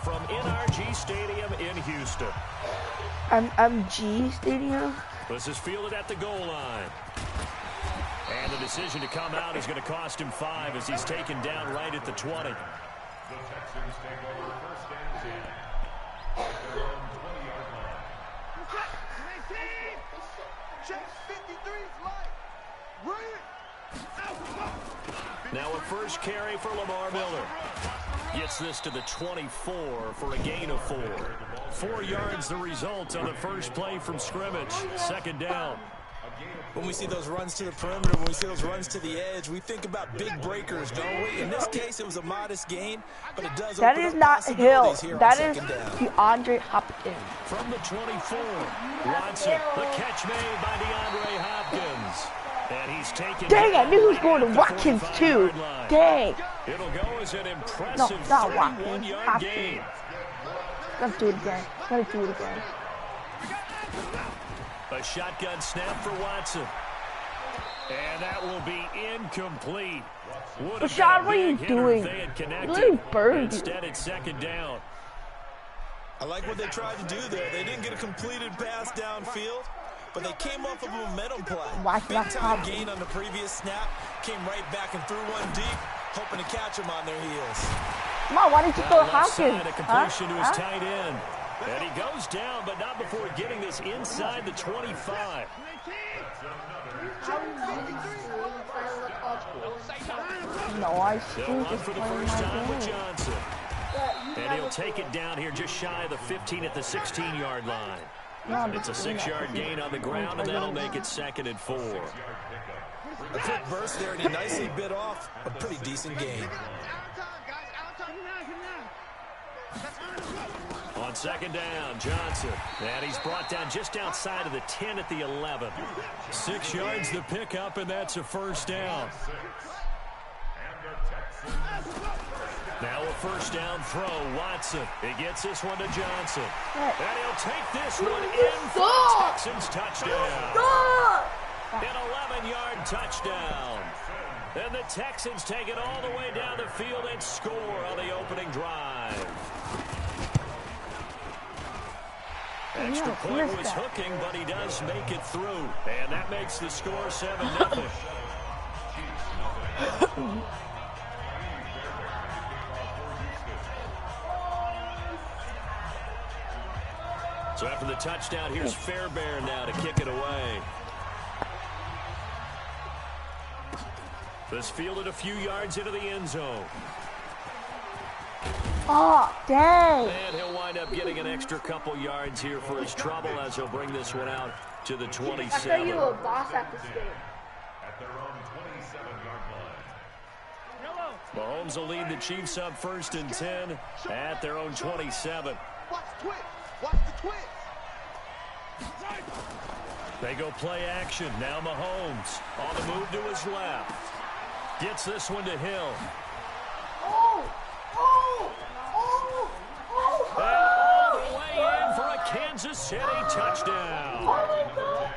from NRG Stadium in Houston. MG Stadium? This is fielded at the goal line. And the decision to come out is going to cost him 5 as he's taken down right at the 20. The Texans take over first and 10. At their own 20-yard line. Check 53's light. Now a first carry for Lamar Miller. Gets this to the 24 for a gain of 4. 4 yards the result on the first play from scrimmage. Second down. When we see those runs to the perimeter, when we see those runs to the edge, we think about big breakers, don't we? In this case, it was a modest gain, but it does that open is up not Hill. possibilities here That on is second down. DeAndre Hopkins. From the 24, Watson, the catch made by DeAndre Hopkins. And he's taken. Dang, I knew he was going to Watkins too. Dang. It'll go as an impressive 31-yard gain. Let's do it again. Let's do it again. A shotgun snap for Watson. And that will be incomplete. Rashad, what are you doing? You burned. Instead, it's second down. I like what they tried to do there. They didn't get a completed pass downfield, but they came off of a momentum play. Big time gain on the previous snap. Came right back and threw one deep, hoping to catch them on their heels. Come on, why didn't you throw Hopkins? A completion to his tight end. And he goes down, but not before getting this inside the 25. No, I They'll run for the first time with Johnson. And he'll take it down here just shy of the 15 at the 16-yard line. It's a 6-yard gain on the ground, and that'll make it second and 4. A quick burst there, and he nicely bit off a pretty decent gain. On second down, Johnson. And he's brought down just outside of the 10 at the 11. 6 yards the pickup, and that's a first down. Now a first down throw, Watson. He gets this one to Johnson. And he'll take this one in for a Texans touchdown. An 11-yard touchdown. And the Texans take it all the way down the field and score on the opening drive. Extra point was hooking, but he does make it through. And that makes the score 7-0. So after the touchdown, here's Fairbairn now to kick it away. This fielded a few yards into the end zone. Oh, dang. And he'll wind up getting an extra couple yards here for his trouble as he'll bring this one out to the 27. I thought you were a boss at this game. At their own 27-yard line. Mahomes will lead the Chiefs up first and 10 at their own 27. Watch the twist. Watch the twist. They go play action. Now Mahomes on the move to his left. Gets this one to Hill. And all the way in for a Kansas City touchdown.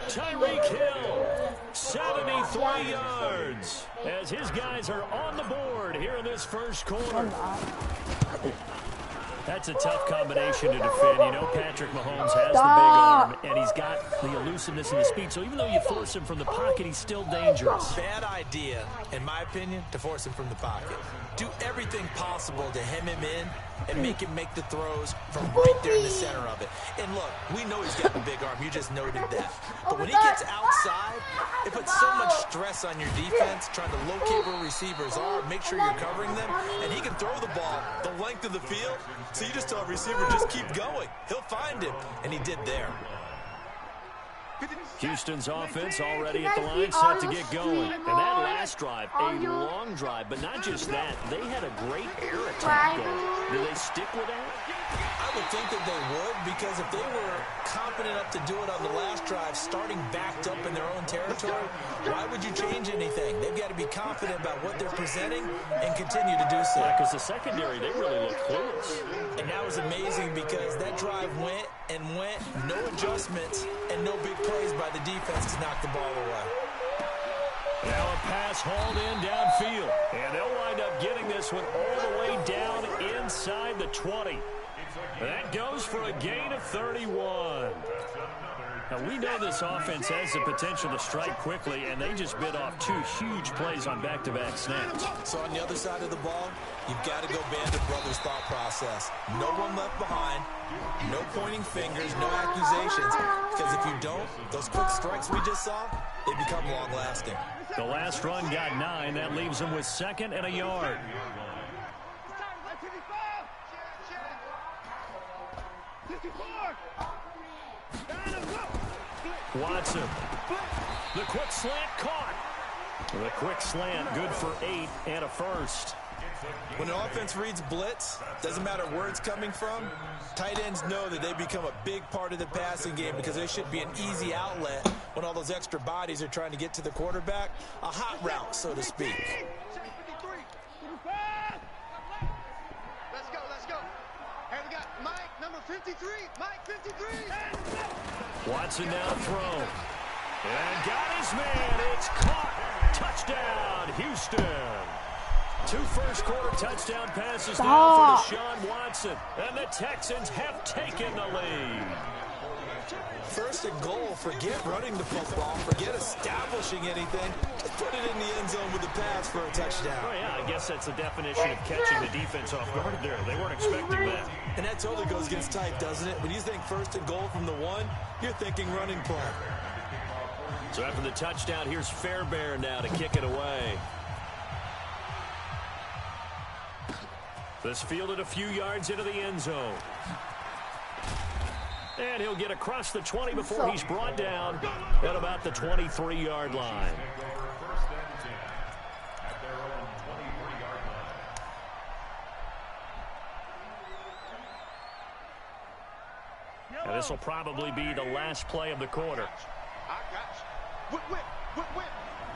Tyreek Hill, 73 yards, as his guys are on the board here in this first quarter. That's a tough combination to defend. You know, Patrick Mahomes has the big arm, and he's got the elusiveness and the speed. So even though you force him from the pocket, he's still dangerous. Bad idea, in my opinion, to force him from the pocket. Do everything possible to hem him in and make him make the throws from right there in the center of it. And look, we know he's got the big arm. You just noted that. But when he gets outside, it puts so much stress on your defense trying to locate where receivers are, make sure you're covering them, and he can throw the ball the length of the field. So you just tell a receiver, just keep going. He'll find him, and he did there. Houston's offense already at the line, set to get going. And that last drive, a long drive, but not just that. They had a great air attack going. Do they stick with that? I would think that they would, because if they were confident enough to do it on the last drive, starting backed up in their own territory, why would you change anything? They've got to be confident about what they're presenting and continue to do so. Yeah, because the secondary, they really look clueless. And that was amazing because that drive went and went, no adjustments, and no big plays by the defense to knock the ball away. Now a pass hauled in downfield, and they'll wind up getting this one all the way down inside the 20. That goes for a gain of 31. Now, we know this offense has the potential to strike quickly, and they just bit off 2 huge plays on back-to-back snaps. So on the other side of the ball, you've got to go Band of Brothers thought process. No one left behind, no pointing fingers, no accusations. Because if you don't, those quick strikes we just saw, they become long-lasting. The last run got 9. That leaves them with 2nd and a yard. Watson. The quick slant caught. The quick slant good for 8 and a first. When an offense reads blitz, doesn't matter where it's coming from, tight ends know that they become a big part of the passing game because they should be an easy outlet when all those extra bodies are trying to get to the quarterback. A hot route, so to speak. Let's go, let's go. Hey, we got Mike, number 53. Mike, 53. Watson now throw. And got his man. It's caught. Touchdown, Houston. 2 first-quarter touchdown passes now for Deshaun Watson. And the Texans have taken the lead. First and goal, forget running the football, forget establishing anything. Just put it in the end zone with the pass for a touchdown. Oh, yeah, I guess that's the definition of catching the defense off guard there. They weren't expecting that. And that totally goes against type, doesn't it? When you think first and goal from the 1, you're thinking running play. So after the touchdown, here's Fairbairn now to kick it away. This fielded a few yards into the end zone. And he'll get across the 20 before he's brought down at about the 23-yard line. And this will probably be the last play of the quarter. I got you. Whip.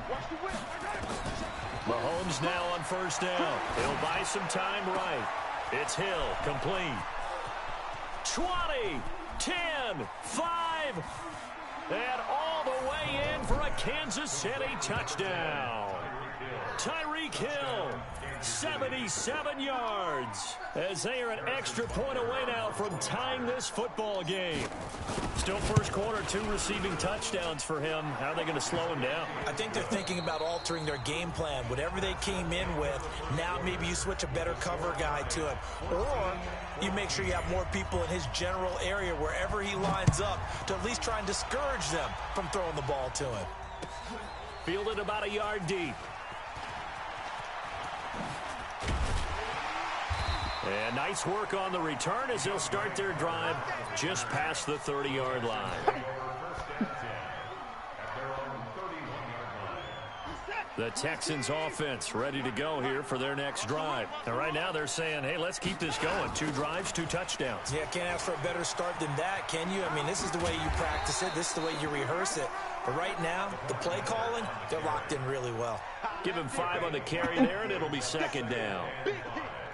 Watch the whip. Mahomes now on first down. He'll buy some time right. It's Hill, complete. 20, 10, 5, and all the way in for a Kansas City touchdown. Tyreek Hill, 77 yards, as they are an extra point away now from tying this football game. Still first quarter, 2 receiving touchdowns for him. How are they going to slow him down? I think they're thinking about altering their game plan. Whatever they came in with, now maybe you switch a better cover guy to him. Or you make sure you have more people in his general area wherever he lines up to at least try and discourage them from throwing the ball to him. Fielded about a yard deep. And nice work on the return as they'll start their drive just past the 30-yard line. The Texans offense ready to go here for their next drive. And right now they're saying, hey, let's keep this going. 2 drives, 2 touchdowns. Yeah, can't ask for a better start than that, can you? I mean, this is the way you practice it. This is the way you rehearse it. But right now, the play calling, they're locked in really well. Give him 5 on the carry there, and it'll be 2nd down.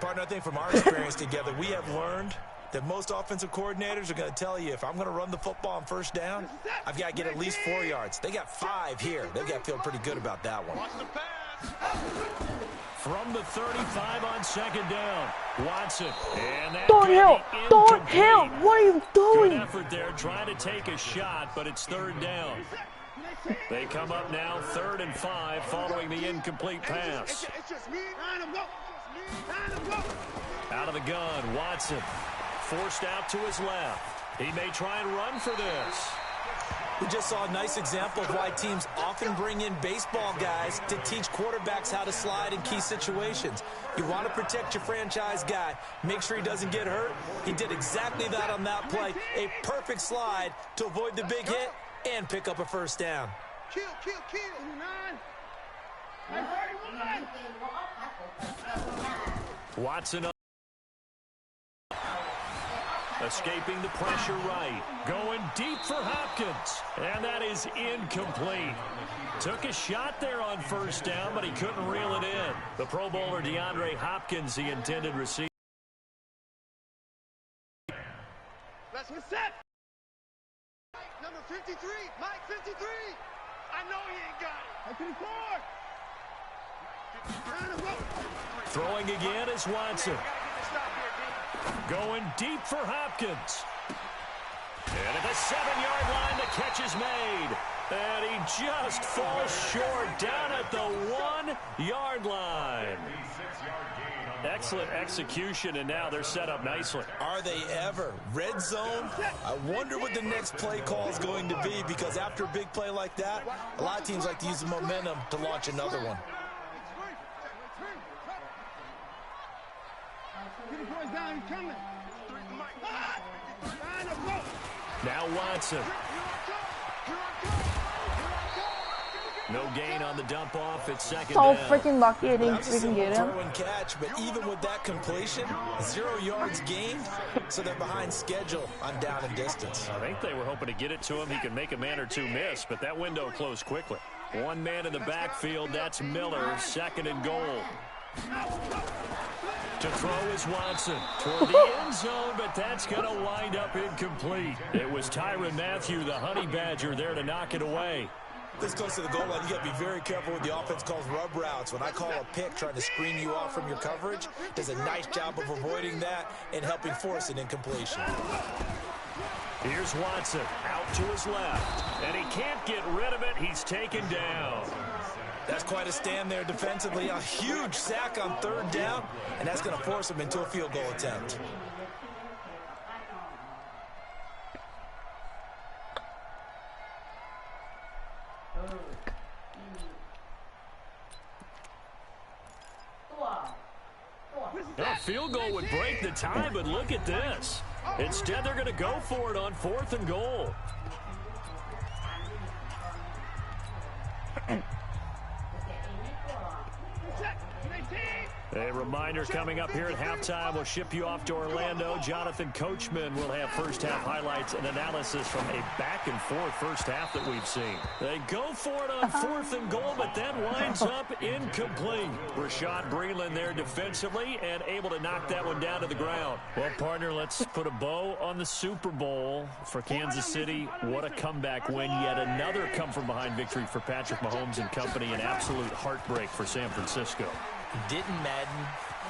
Partner, I think from our experience together, we have learned that most offensive coordinators are going to tell you, if I'm going to run the football on first down, I've got to get at least 4 yards. They got 5 here. They've got to feel pretty good about that one. From the 35 on 2nd down, Watson. And that Don't help! Don't help! What are you doing? Good effort there, trying to take a shot, but it's 3rd down. They come up now 3rd and 5 following the incomplete pass. Out of the gun, Watson forced out to his left. He may try and run for this. We just saw a nice example of why teams often bring in baseball guys to teach quarterbacks how to slide in key situations. You want to protect your franchise guy. Make sure he doesn't get hurt. He did exactly that on that play. A perfect slide to avoid the big hit and pick up a first down. Kill. Watson up. Escaping the pressure right. Going deep for Hopkins. And that is incomplete. Took a shot there on first down, but he couldn't reel it in. The Pro Bowler DeAndre Hopkins, the intended receiver. Let's set. Number 53, Mike 53. I know he ain't got it. Throwing again is Watson. Going deep for Hopkins. And at the 7-yard line, the catch is made. And he just falls short down at the 1-yard line. Excellent execution, and now they're set up nicely. Are they ever? Red zone? I wonder what the next play call is going to be, because after a big play like that, a lot of teams like to use the momentum to launch another one. Now Watson. No gain on the dump off. It's second So down. freaking lucky I didn't That was a freaking get him. throw and catch, but even with that completion, 0 yards gained, so they're behind schedule on down and distance. I think they were hoping to get it to him. He could make a man or two miss, but that window closed quickly. One man in the backfield. That's Miller. Second and goal. To throw is Watson toward the end zone, but that's going to wind up incomplete. It was Tyrann Mathieu, the Honey Badger, there to knock it away. This goes to the goal line. You got to be very careful with the offense calls rub routes. When I call a pick trying to screen you off from your coverage, does a nice job of avoiding that and helping force an incompletion. Here's Watson out to his left, and he can't get rid of it. He's taken down. That's quite a stand there defensively. A huge sack on 3rd down, and that's going to force him into a field goal attempt. A field goal would break the tie, but look at this. Instead, they're going to go for it on 4th and goal. A reminder coming up here at halftime. We'll ship you off to Orlando. Jonathan Coachman will have first-half highlights and analysis from a back-and-forth first half that we've seen. They go for it on 4th and goal, but that winds up incomplete. Rashad Breeland there defensively and able to knock that one down to the ground. Well, partner, let's put a bow on the Super Bowl for Kansas City. What a comeback win. Yet another come-from-behind victory for Patrick Mahomes and company. An absolute heartbreak for San Francisco. Didn't Madden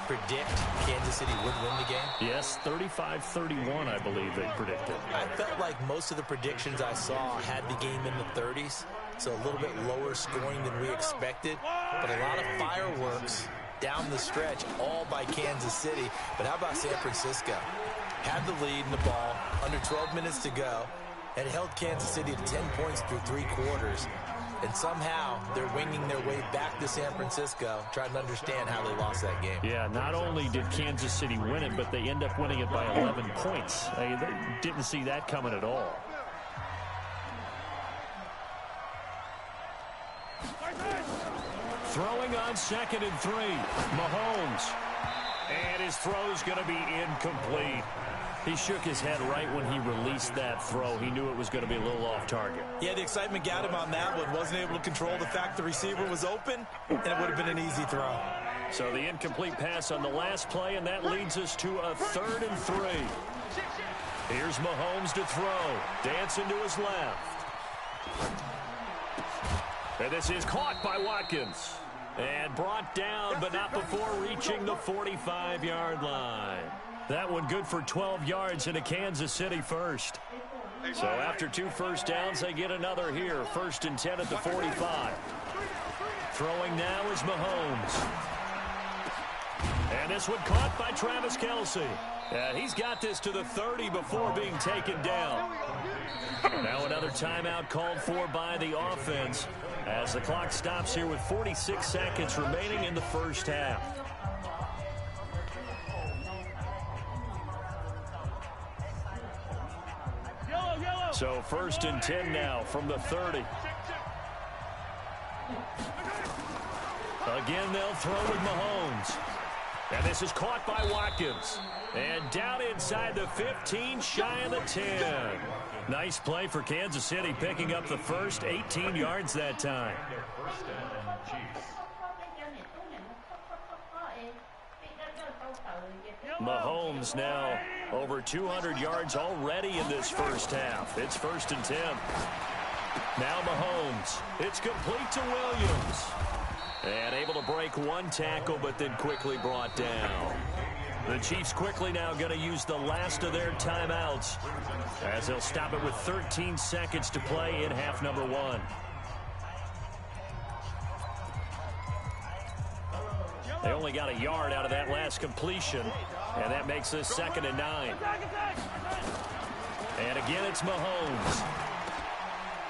predict Kansas City would win the game? Yes, 35-31, I believe they predicted. I felt like most of the predictions I saw had the game in the 30s, so a little bit lower scoring than we expected, but a lot of fireworks down the stretch, all by Kansas City. But how about San Francisco? Had the lead in the ball, under 12 minutes to go, and held Kansas City to 10 points through 3 quarters. And somehow they're winging their way back to San Francisco, trying to understand how they lost that game. Yeah, not only did Kansas City win it, but they end up winning it by 11 points. They didn't see that coming at all. Throwing on 2nd and 3. Mahomes. And his throw's going to be incomplete. He shook his head right when he released that throw. He knew it was going to be a little off target. Yeah, the excitement got him on that one. Wasn't able to control the fact the receiver was open, and it would have been an easy throw. So the incomplete pass on the last play, and that leads us to a 3rd and 3. Here's Mahomes to throw. Dancing to his left. And this is caught by Watkins. And brought down, but not before reaching the 45-yard line. That one good for 12 yards into Kansas City first. So after 2 first downs, they get another here. 1st and 10 at the 45. Throwing now is Mahomes. And this one caught by Travis Kelce. He's got this to the 30 before being taken down. Now another timeout called for by the offense as the clock stops here with 46 seconds remaining in the first half. So 1st and 10 now from the 30. Again, they'll throw with Mahomes. And this is caught by Watkins. And down inside the 15, shy of the 10. Nice play for Kansas City, picking up the first, 18 yards that time. Mahomes now over 200 yards already in this first half. It's 1st and 10. Now Mahomes. It's complete to Williams. And able to break one tackle, but then quickly brought down. The Chiefs quickly now going to use the last of their timeouts as they'll stop it with 13 seconds to play in half number 1. They only got a yard out of that last completion, and that makes this 2nd and 9. And again, it's Mahomes.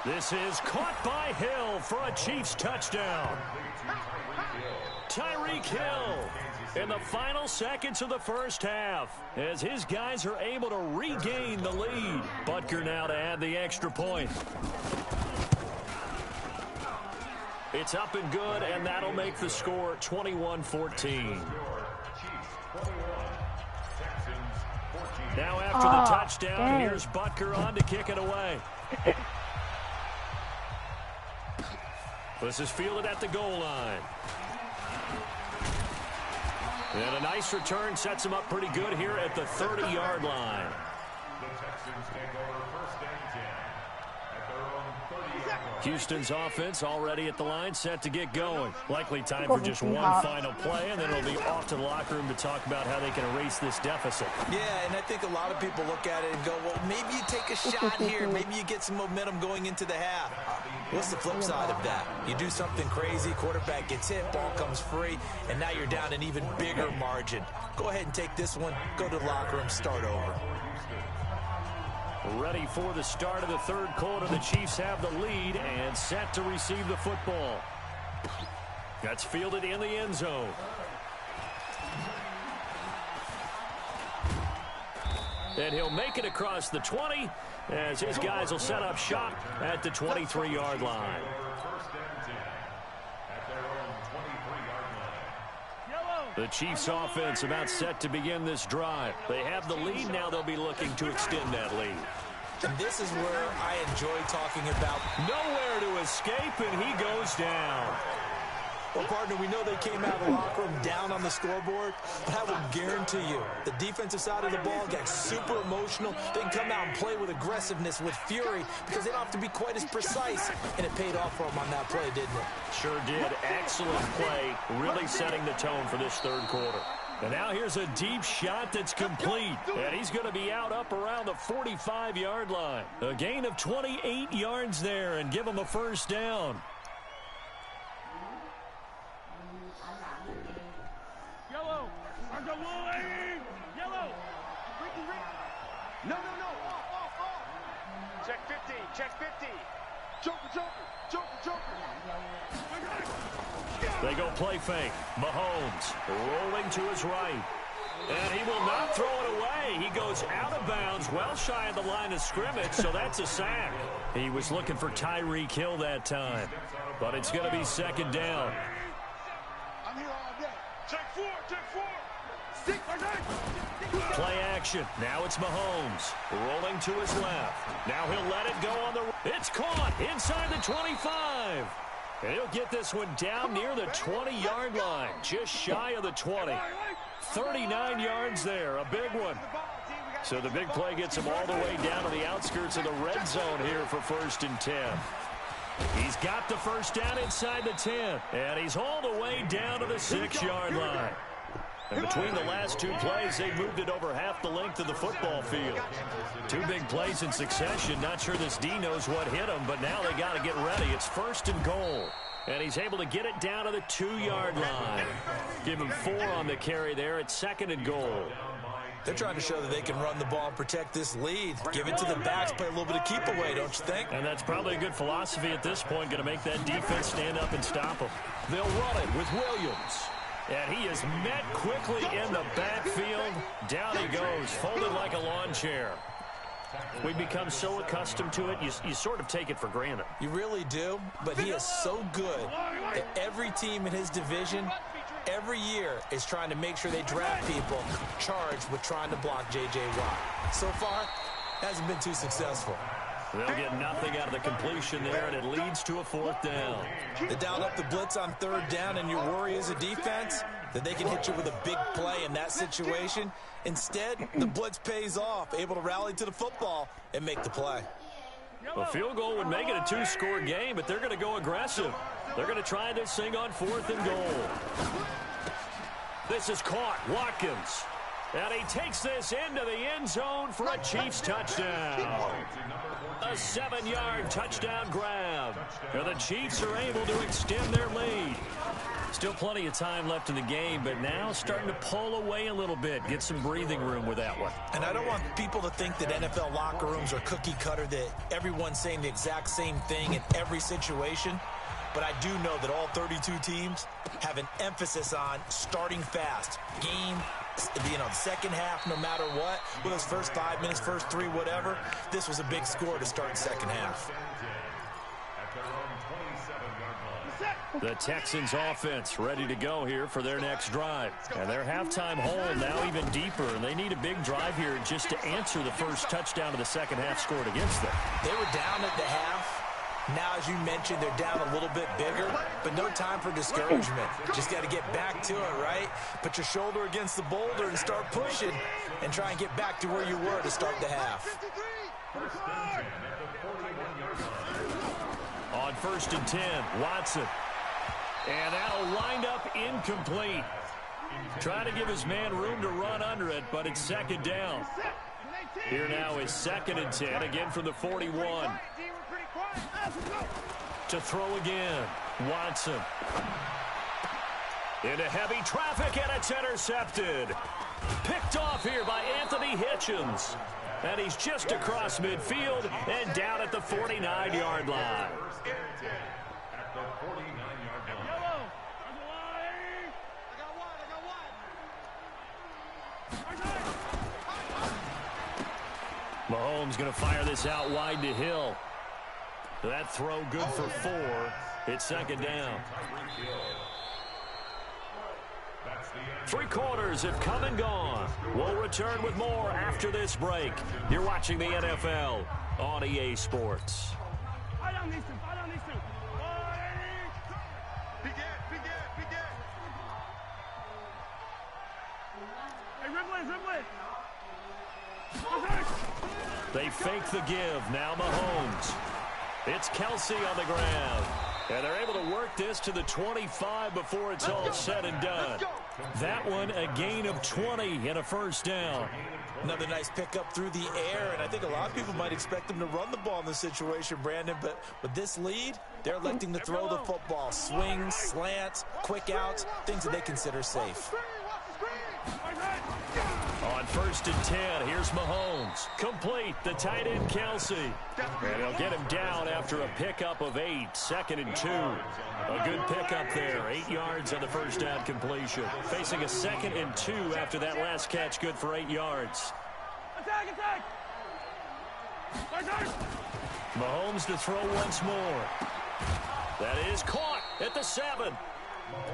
This is caught by Hill for a Chiefs touchdown. Tyreek Hill in the final seconds of the first half as his guys are able to regain the lead. Butker now to add the extra point. It's up and good, and that'll make the score 21-14. Now after the touchdown, here's Butker on to kick it away. This is fielded at the goal line. And a nice return sets him up pretty good here at the 30-yard line. The Texans take over 1st and 10 at their own 30-yard line. Houston's offense already at the line, set to get going. Likely time for just one final play, and then it'll be off to the locker room to talk about how they can erase this deficit. Yeah, and I think a lot of people look at it and go, well, maybe you take a shot here. Maybe you get some momentum going into the half. What's the flip side of that? You do something crazy, quarterback gets hit, ball comes free, and now you're down an even bigger margin. Go ahead and take this one, go to the locker room, start over. Ready for the start of the 3rd quarter. The Chiefs have the lead and set to receive the football. That's fielded in the end zone. And he'll make it across the 20 as his guys will set up shop at the 23-yard line. The Chiefs offense about set to begin this drive. They have the lead. Now they'll be looking to extend that lead. And this is where I enjoy talking about nowhere to escape, and he goes down. Well, partner, we know they came out of the locker room down on the scoreboard, but I will guarantee you the defensive side of the ball got super emotional. They can come out and play with aggressiveness, with fury, because they don't have to be quite as precise, and it paid off for them on that play, didn't it? Sure did. Excellent play, really setting the tone for this 3rd quarter. And now here's a deep shot that's complete, and he's going to be out up around the 45-yard line. A gain of 28 yards there and give him a 1st down. Yellow. No. Off. Check 50. Joker. They go play fake. Mahomes rolling to his right. And he will not throw it away. He goes out of bounds, well shy of the line of scrimmage, so that's a sack. He was looking for Tyreek Hill that time, but it's going to be 2nd down. I'm here all day. Check 4. Play action. Now it's Mahomes rolling to his left. Now he'll let it go on the... It's caught inside the 25. And he'll get this one down near the 20-yard line, just shy of the 20. 39 yards there, a big one. So the big play gets him all the way down to the outskirts of the red zone here for 1st and 10. He's got the 1st down inside the 10, and he's all the way down to the 6-yard line. And between the last 2 plays, they moved it over half the length of the football field. 2 big plays in succession. Not sure this D knows what hit him, but now they got to get ready. It's 1st and goal. And he's able to get it down to the 2-yard line. Give him 4 on the carry there at 2nd and goal. They're trying to show that they can run the ball and protect this lead. Give it to the backs, play a little bit of keep away, don't you think? And that's probably a good philosophy at this point, going to make that defense stand up and stop them. They'll run it with Williams. And he is met quickly in the backfield. Down he goes, folded like a lawn chair. We become so accustomed to it, you sort of take it for granted. You really do, but he is so good that every team in his division, every year, is trying to make sure they draft people charged with trying to block J.J. Watt. So far, hasn't been too successful. They'll get nothing out of the completion there, and it leads to a 4th down. They dialed up the blitz on 3rd down, and your worry as a defense that they can hit you with a big play in that situation. Instead, the blitz pays off, able to rally to the football and make the play. A field goal would make it a 2-score game, but they're going to go aggressive. They're going to try this thing on 4th and goal. This is caught. Watkins. And he takes this into the end zone for a Chiefs touchdown. A 7-yard touchdown grab. And the Chiefs are able to extend their lead. Still plenty of time left in the game, but now starting to pull away a little bit. Get some breathing room with that one. And I don't want people to think that NFL locker rooms are cookie cutter, that everyone's saying the exact same thing in every situation. But I do know that all 32 teams have an emphasis on starting fast. Game, second half, no matter what. With those first 5 minutes, first 3, whatever. This was a big score to start second half. The Texans offense ready to go here for their next drive. And their halftime hole now even deeper. And they need a big drive here just to answer the first touchdown of the second half scored against them. They were down at the half. Now, as you mentioned, they're down a little bit bigger, but no time for discouragement. Just got to get back to it, right? Put your shoulder against the boulder and start pushing and try and get back to where you were to start the half. On 1st and 10, Watson. And that'll wind up incomplete. Trying to give his man room to run under it, but it's second down. Here now is 2nd and 10, again from the 41. To throw again, Watson. Into heavy traffic, and it's intercepted. Picked off here by Anthony Hitchens. And he's just across midfield and down at the 49-yard line. Mahomes going to fire this out wide to Hill. That throw good for 4. It's second down. 3 quarters have come and gone. We'll return with more after this break. You're watching the NFL on EA Sports. They fake the give. Now Mahomes. It's Kelsey on the ground. And they're able to work this to the 25 before it's all said and done. That one, a gain of 20 and a first down. Another nice pickup through the air, and I think a lot of people might expect them to run the ball in this situation, Brandon, but with this lead, they're electing to throw the football. Swings, slants, quick outs, things that they consider safe. On 1st and 10, here's Mahomes. Complete, the tight end Kelsey. And he'll get him down after a pickup of 8, 2nd and 2. A good pickup there, 8 yards on the first down completion. Facing a 2nd and 2 after that last catch, good for 8 yards. Attack! Mahomes to throw once more. That is caught at the 7.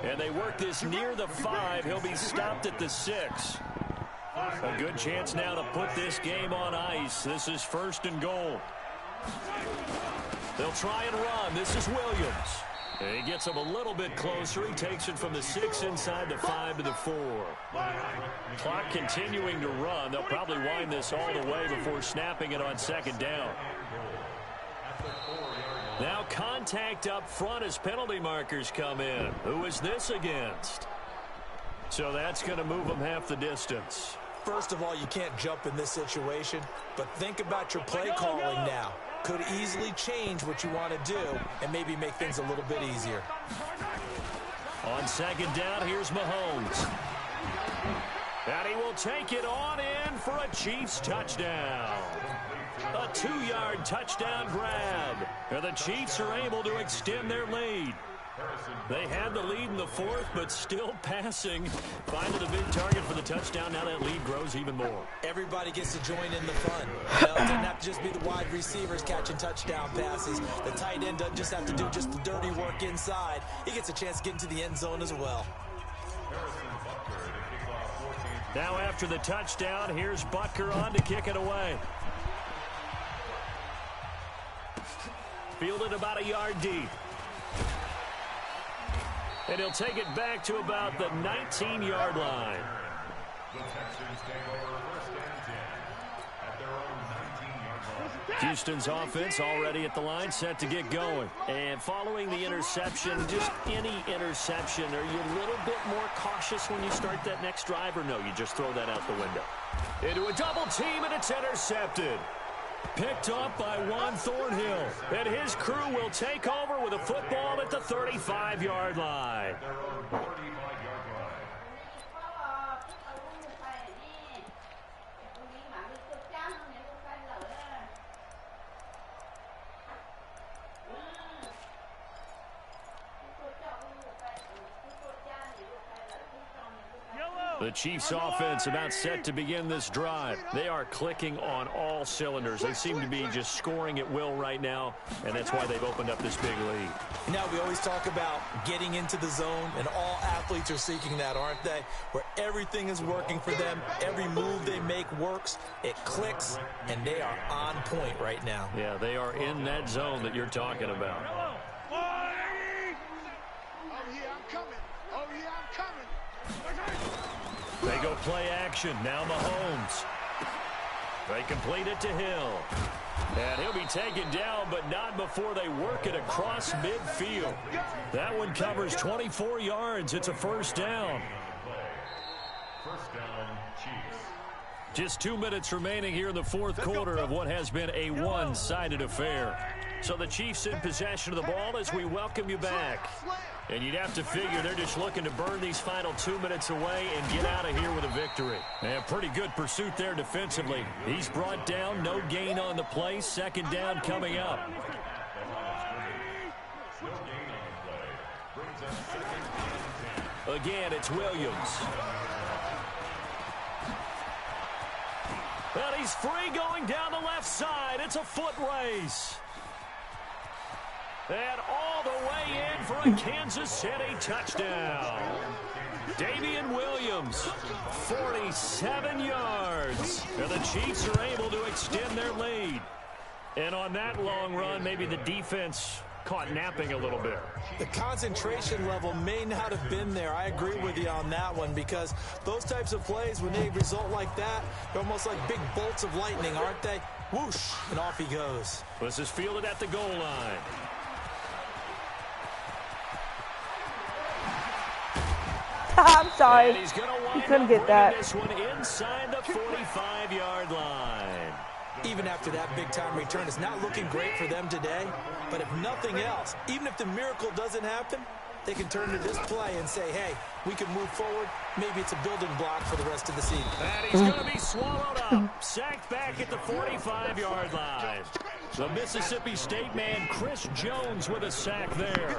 And they work this near the 5. He'll be stopped at the 6. A good chance now to put this game on ice. This is 1st and goal. They'll try and run. This is Williams. And he gets him a little bit closer. He takes it from the 6 inside the 5 to the 4. Clock continuing to run. They'll probably wind this all the way before snapping it on 2nd down. Now contact up front as penalty markers come in. Who is this against? So that's going to move them half the distance. First of all, you can't jump in this situation, but think about your play calling now. Could easily change what you want to do and maybe make things a little bit easier. On 2nd down, here's Mahomes. And he will take it on in for a Chiefs touchdown. A 2-yard touchdown grab. And the Chiefs are able to extend their lead. They had the lead in the 4th, but still passing. Finding a big target for the touchdown. Now that lead grows even more. Everybody gets to join in the fun. It doesn't have to just be the wide receivers catching touchdown passes. The tight end doesn't just have to do just the dirty work inside. He gets a chance to get into the end zone as well. Now after the touchdown, here's Butker on to kick it away. Fielded about a yard deep. And he'll take it back to about the 19-yard line. The Texans take over 1st and 10 at their own 19-yard line. Houston's offense already at the line, set to get going. And following the interception, just any interception, are you a little bit more cautious when you start that next drive, or no, you just throw that out the window? Into a double team, and it's intercepted. Picked up by Juan Thornhill. And his crew will take over with a football at the 35-yard line. The Chiefs offense about set to begin this drive. They are clicking on all cylinders. They seem to be just scoring at will right now, and that's why they've opened up this big lead. Now, we always talk about getting into the zone, and all athletes are seeking that, aren't they? Where everything is working for them. Every move they make works. It clicks, and they are on point right now. Yeah, they are in that zone that you're talking about. Oh, yeah, I'm coming. Oh, yeah, I'm coming. They go play action. Now Mahomes. They complete it to Hill. And he'll be taken down, but not before they work it across midfield. That one covers 24 yards. It's a first down. First down, Chiefs. Just 2 minutes remaining here in the fourth quarter of what has been a one-sided affair. So the Chiefs in possession of the ball as we welcome you back. And you'd have to figure they're just looking to burn these final 2 minutes away and get out of here with a victory. And pretty good pursuit there defensively. He's brought down, no gain on the play. Second down coming up. Again, it's Williams. Well, he's free going down the left side. It's a foot race. And all the way in for a Kansas City touchdown. Damian Williams, 47 yards. And the Chiefs are able to extend their lead. And on that long run, maybe the defense caught napping a little bit. The concentration level may not have been there. I agree with you on that one, because those types of plays, when they result like that, they're almost like big bolts of lightning, aren't they? Whoosh, and off he goes. This is fielded at the goal line. I'm sorry. And he's going to couldn't get that. This one inside the 45-yard line. Even after that big-time return, it's not looking great for them today. But if nothing else, even if the miracle doesn't happen, they can turn to this play and say, hey, we can move forward. Maybe it's a building block for the rest of the season. And he's going to be swallowed up. Sacked back at the 45-yard line. The Mississippi State man, Chris Jones, with a sack there.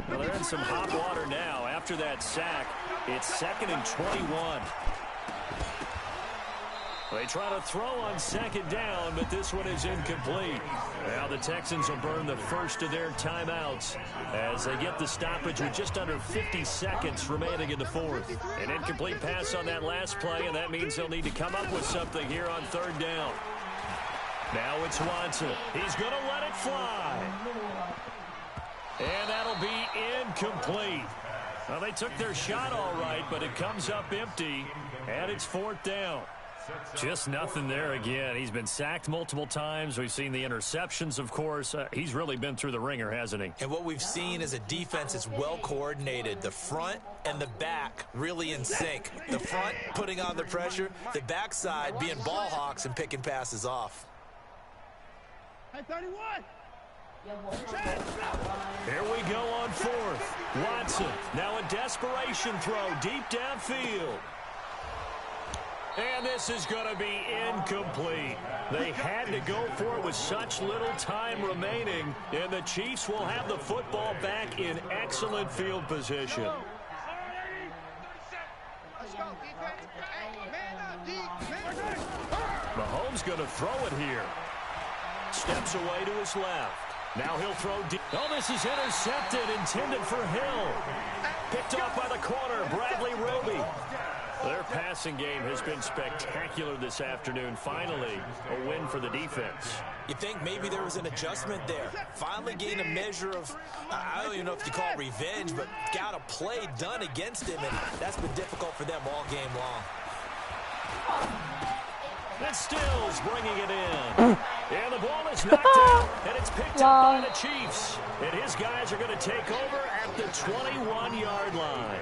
Well, they're in some hot water now. After that sack, it's 2nd and 21. They try to throw on second down, but this one is incomplete. Now the Texans will burn the first of their timeouts as they get the stoppage with just under 50 seconds remaining in the fourth. An incomplete pass on that last play, and that means they'll need to come up with something here on third down. Now it's Watson. He's going to let it fly. And that'll be incomplete. Well, they took their shot all right, but it comes up empty, and it's fourth down. Just nothing there again. He's been sacked multiple times. We've seen the interceptions, of course. He's really been through the ringer, hasn't he? And what we've seen is a defense that's well coordinated. The front and the back really in sync. The front putting on the pressure, the backside being ball hawks and picking passes off. Hey, 31. Here we go on fourth. Watson, now a desperation throw deep downfield. And this is going to be incomplete. They had to go for it with such little time remaining, and the Chiefs will have the football back in excellent field position. Let's go, defense. Man up, defense. Mahomes going to throw it here. Steps away to his left. Now he'll throw deep. Oh, this is intercepted, intended for Hill. Picked off by the corner, Bradley Roby. Their passing game has been spectacular this afternoon. Finally, a win for the defense. You think maybe there was an adjustment there. Finally gained a measure of, I don't even know if you call it revenge, but got a play done against him, and that's been difficult for them all game long. And Stills bringing it in. And the ball is knocked out, and it's picked up by the Chiefs. And his guys are going to take over at the 21-yard line.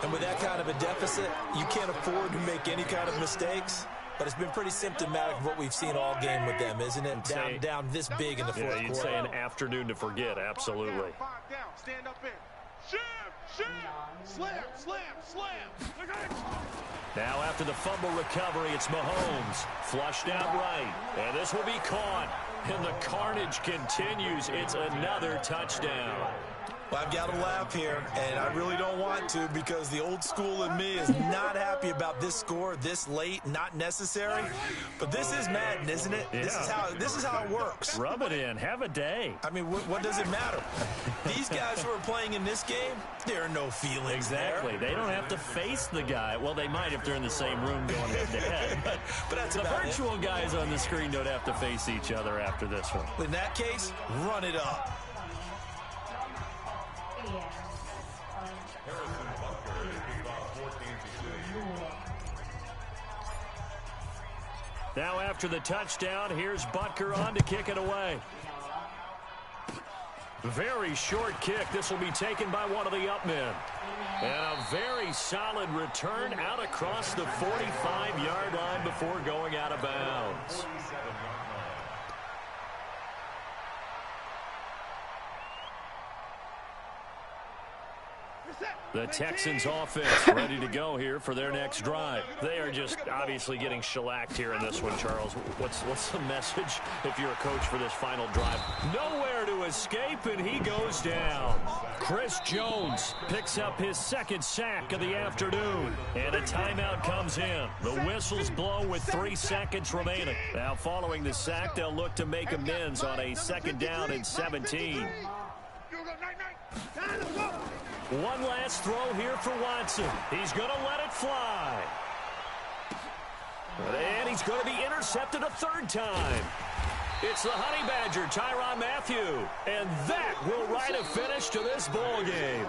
And with that kind of a deficit, you can't afford to make any kind of mistakes. But it's been pretty symptomatic of what we've seen all game with them, isn't it? Down this big in the fourth quarter. You'd say an afternoon to forget, absolutely. Five down, stand up in. Slam. Now after the fumble recovery, it's Mahomes. Flushed out right. And this will be caught. And the carnage continues. It's another touchdown. Well, I've got to laugh here, and I really don't want to because the old school in me is not happy about this score this late, not necessary. But this is Madden, isn't it? Yeah. This is how it works. Rub it in. Have a day. I mean, what does it matter? These guys who are playing in this game, there are no feelings exactly. there. They don't have to face the guy. Well, they might if they're in the same room going head-to-head. But that's the virtual guys on the screen don't have to face each other after this one. In that case, run it up. Now after the touchdown, here's Butker on to kick it away. Very short kick. This will be taken by one of the up men. And a very solid return out across the 45-yard line before going out of bounds. The Texans offense ready to go here for their next drive. They are just obviously getting shellacked here in this one, Charles. What's the message if you're a coach for this final drive? Nowhere to escape, and he goes down. Chris Jones picks up his second sack of the afternoon, and a timeout comes in. The whistles blow with 3 seconds remaining. Now following the sack, they'll look to make amends on a 2nd down and 17. One last throw here for Watson. He's going to let it fly. And he's going to be intercepted a 3rd time. It's the Honey Badger, Tyrann Mathieu. And that will write a finish to this ball game.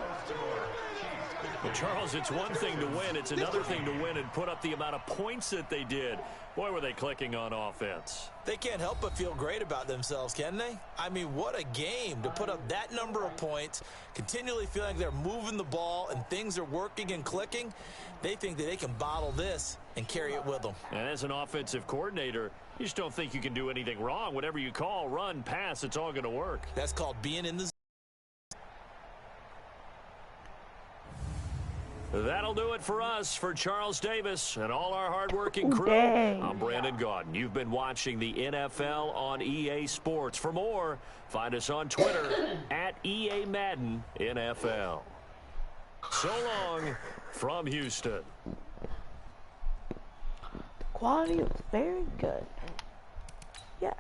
Well, Charles, it's one thing to win. It's another thing to win and put up the amount of points that they did. Boy, were they clicking on offense. They can't help but feel great about themselves, can they? I mean, what a game to put up that number of points, continually feeling like they're moving the ball and things are working and clicking. They think that they can bottle this and carry it with them. And as an offensive coordinator, you just don't think you can do anything wrong. Whatever you call, run, pass, it's all going to work. That's called being in the zone. That'll do it for us, for Charles Davis and all our hardworking crew. I'm Brandon Gaudin. You've been watching the NFL on EA Sports. For more, find us on Twitter at EA Madden NFL. So long from Houston. The quality was very good. Yes.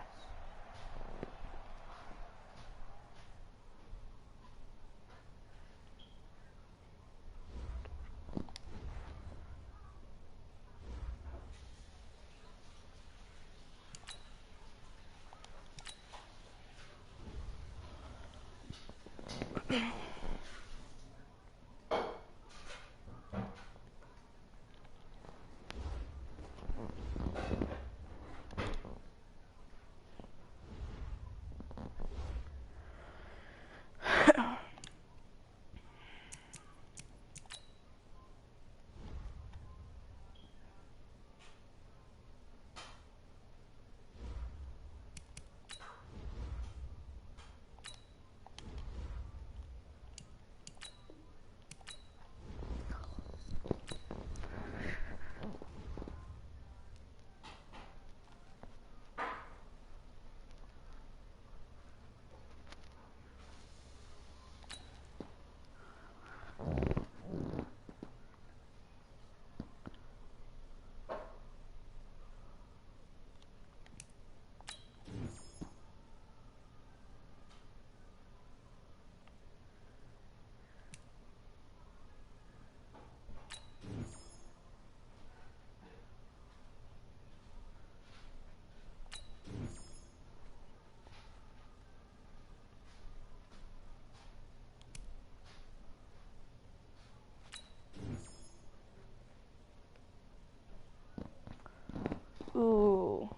Ooh.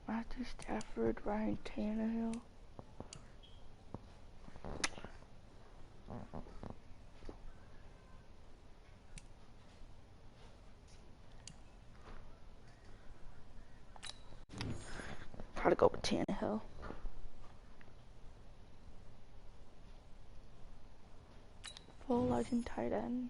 Matthew Stafford, Ryan Tannehill. Gotta go with Tannehill. Full legend tight end.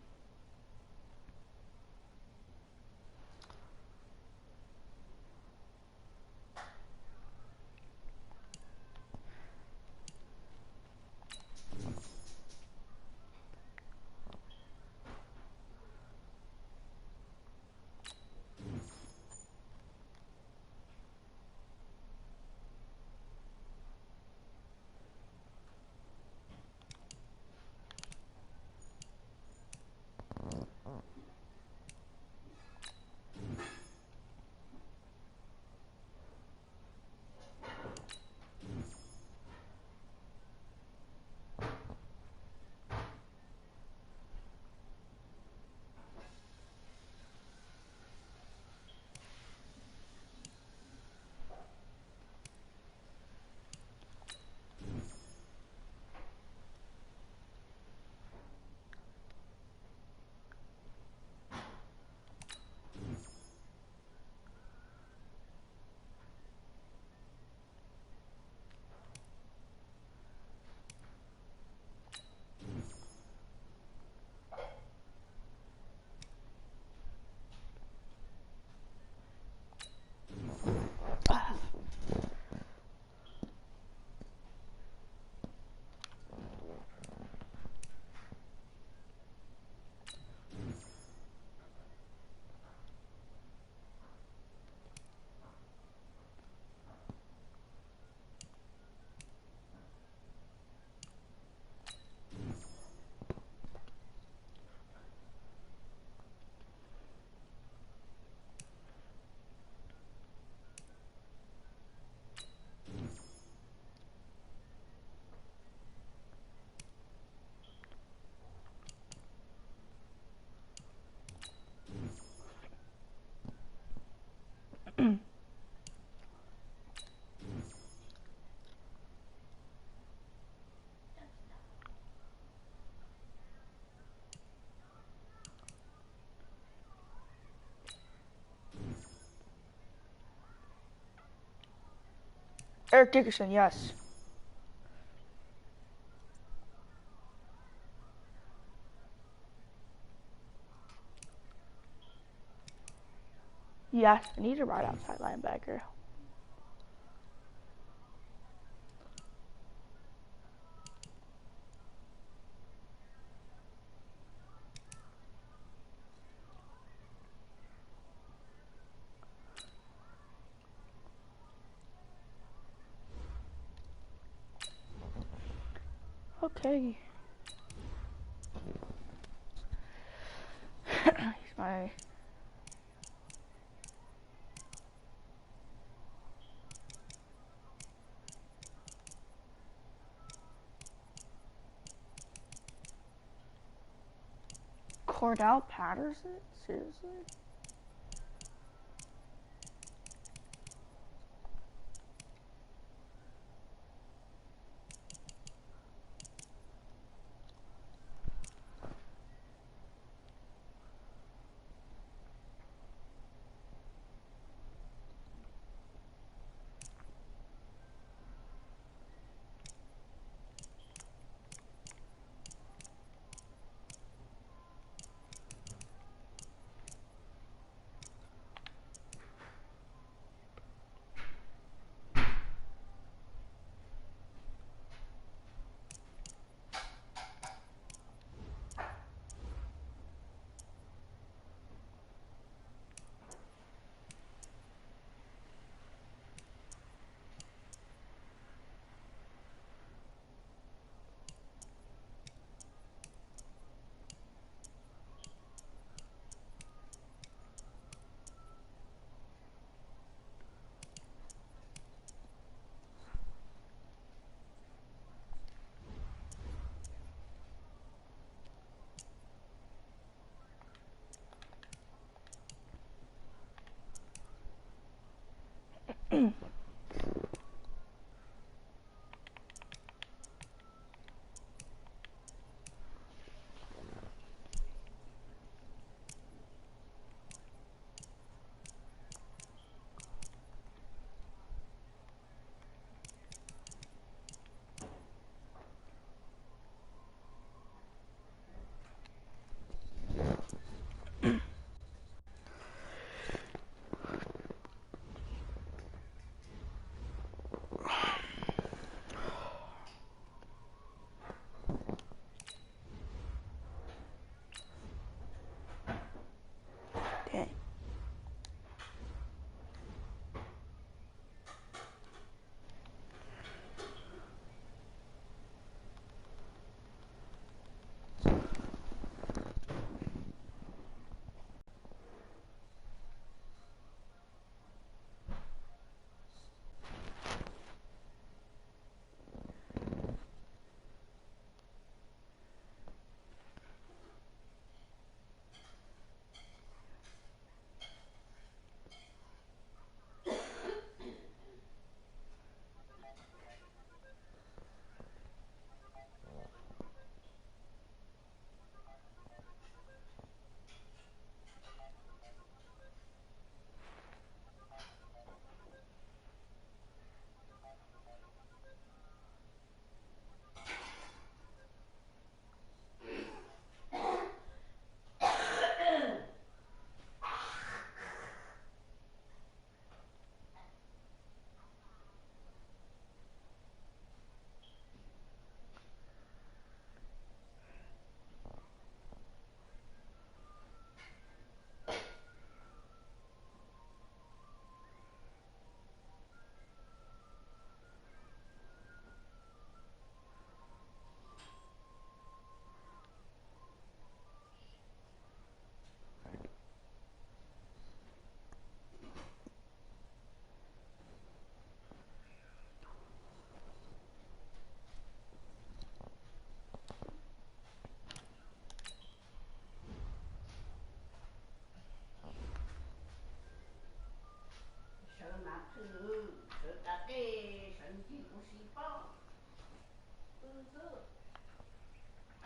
Eric Dickerson, yes. Yes, I need a right outside linebacker. Okay. He's my... Cordell Patterson? Seriously?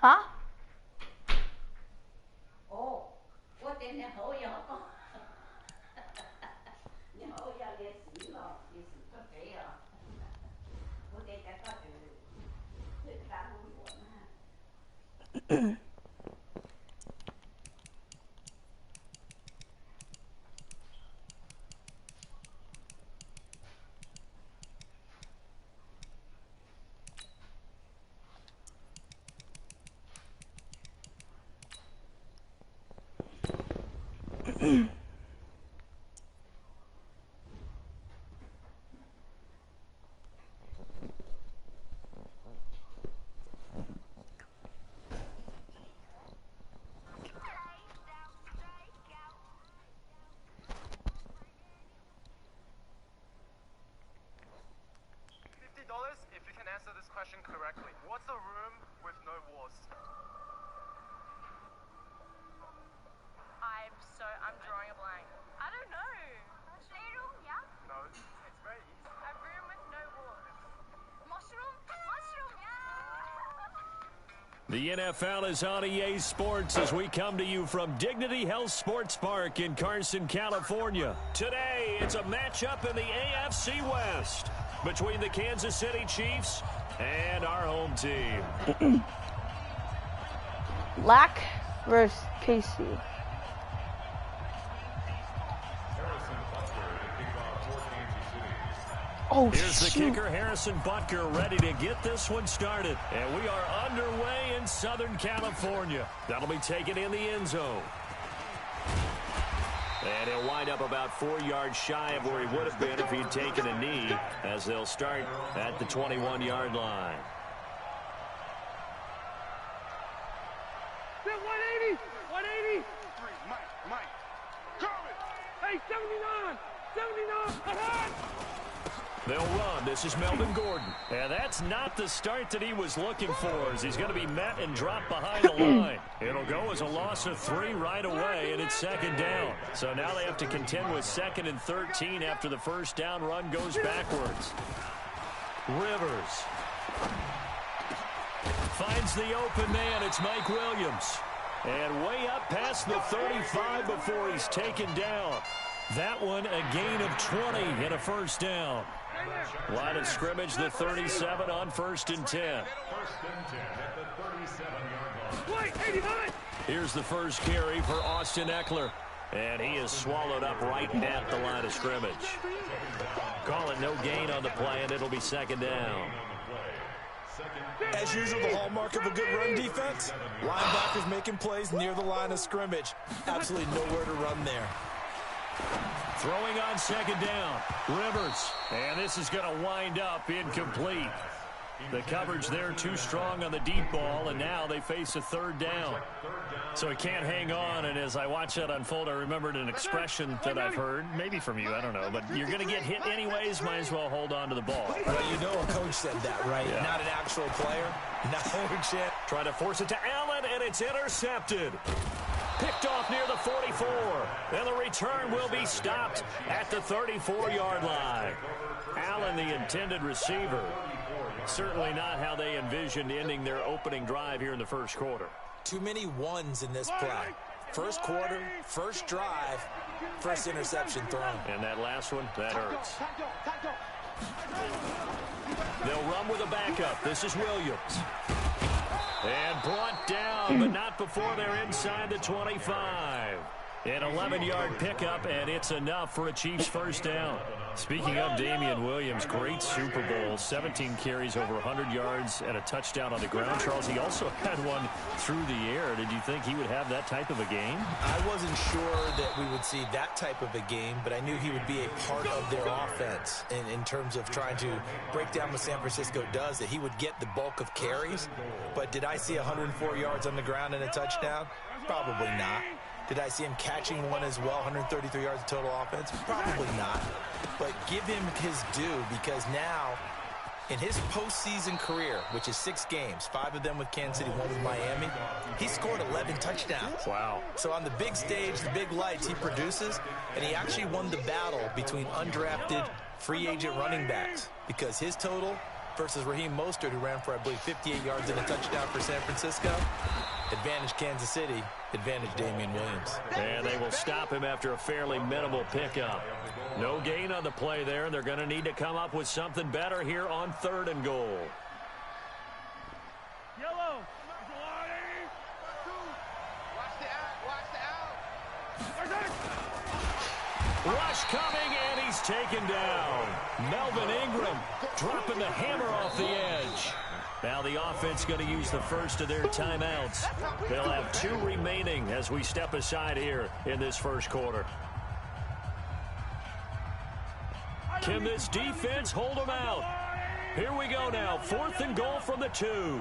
Huh? $50 if you can answer this question correctly. What's a room with no walls? I'm drawing a blank. I don't know. No, it's very easy. a room with no walls. Mushroom? Mushroom, yeah! The NFL is on EA Sports as we come to you from Dignity Health Sports Park in Carson, California. Today, it's a matchup in the AFC West between the Kansas City Chiefs and our home team. Black versus Casey. Oh, Here's the shoot. kicker, Harrison Butker, ready to get this one started. And we are underway in Southern California. That'll be taken in the end zone. And he'll wind up about 4 yards shy of where he would have been if he'd taken a knee, as they'll start at the 21-yard line. 180! 180! Mike, Carmen! Hey, 79! 79! Ahead! They'll run. This is Melvin Gordon. And that's not the start that he was looking for, as he's going to be met and dropped behind the line. It'll go as a loss of 3 right away, and it's 2nd down. So now they have to contend with 2nd and 13 after the first down run goes backwards. Rivers finds the open man. It's Mike Williams. And way up past the 35 before he's taken down. That one a gain of 20 and a first down. Line of scrimmage, the 37 on 1st and 10. 1st and 10 at the 37-yard line. Here's the first carry for Austin Eckler. And he is swallowed up right at the line of scrimmage. Call it no gain on the play, and it'll be 2nd down. As usual, the hallmark of a good run defense, linebackers making plays near the line of scrimmage. Absolutely nowhere to run there. Throwing on 2nd down, Rivers. And this is going to wind up incomplete. The coverage there too strong on the deep ball, and now they face a 3rd down. So he can't hang on, and as I watch that unfold, I remembered an expression that I've heard, maybe from you, I don't know, but you're going to get hit anyways, might as well hold on to the ball. Well, you know a coach said that, right? Yeah. Not an actual player. No chance. Trying to force it to Allen, and it's intercepted. Picked off near the 44, and the return will be stopped at the 34-yard line. Allen, the intended receiver. Certainly not how they envisioned ending their opening drive here in the first quarter. Too many ones in this play. First quarter, first drive, first interception thrown. And that last one, that hurts. They'll run with a backup. This is Williams. And brought down, but not before they're inside the 25. An 11-yard pickup, and it's enough for a Chiefs first down. Speaking of Damian Williams, great Super Bowl, 17 carries, over 100 yards, and a touchdown on the ground. Charles, he also had one through the air. Did you think he would have that type of a game? I wasn't sure that we would see that type of a game, but I knew he would be a part of their offense in terms of trying to break down what San Francisco does, that he would get the bulk of carries. But did I see 104 yards on the ground and a touchdown? Probably not. Did I see him catching one as well, 133 yards of total offense? Probably not. But give him his due, because now, in his postseason career, which is 6 games, 5 of them with Kansas City, 1 with Miami, he scored 11 touchdowns. Wow. So on the big stage, the big lights, he produces, and he actually won the battle between undrafted free agent running backs, because his total versus Raheem Mostert, who ran for, I believe, 58 yards and a touchdown for San Francisco, advantage Kansas City, advantage Damian Williams. And they will stop him after a fairly minimal pickup. No gain on the play there, and they're going to need to come up with something better here on 3rd and goal. Yellow. Watch the out. Rush coming, and he's taken down. Melvin Ingram dropping the hammer off the edge. Now the offense going to use the first of their timeouts. They'll have 2 remaining as we step aside here in this first quarter. Can this defense hold them out? Here we go now. 4th and goal from the 2.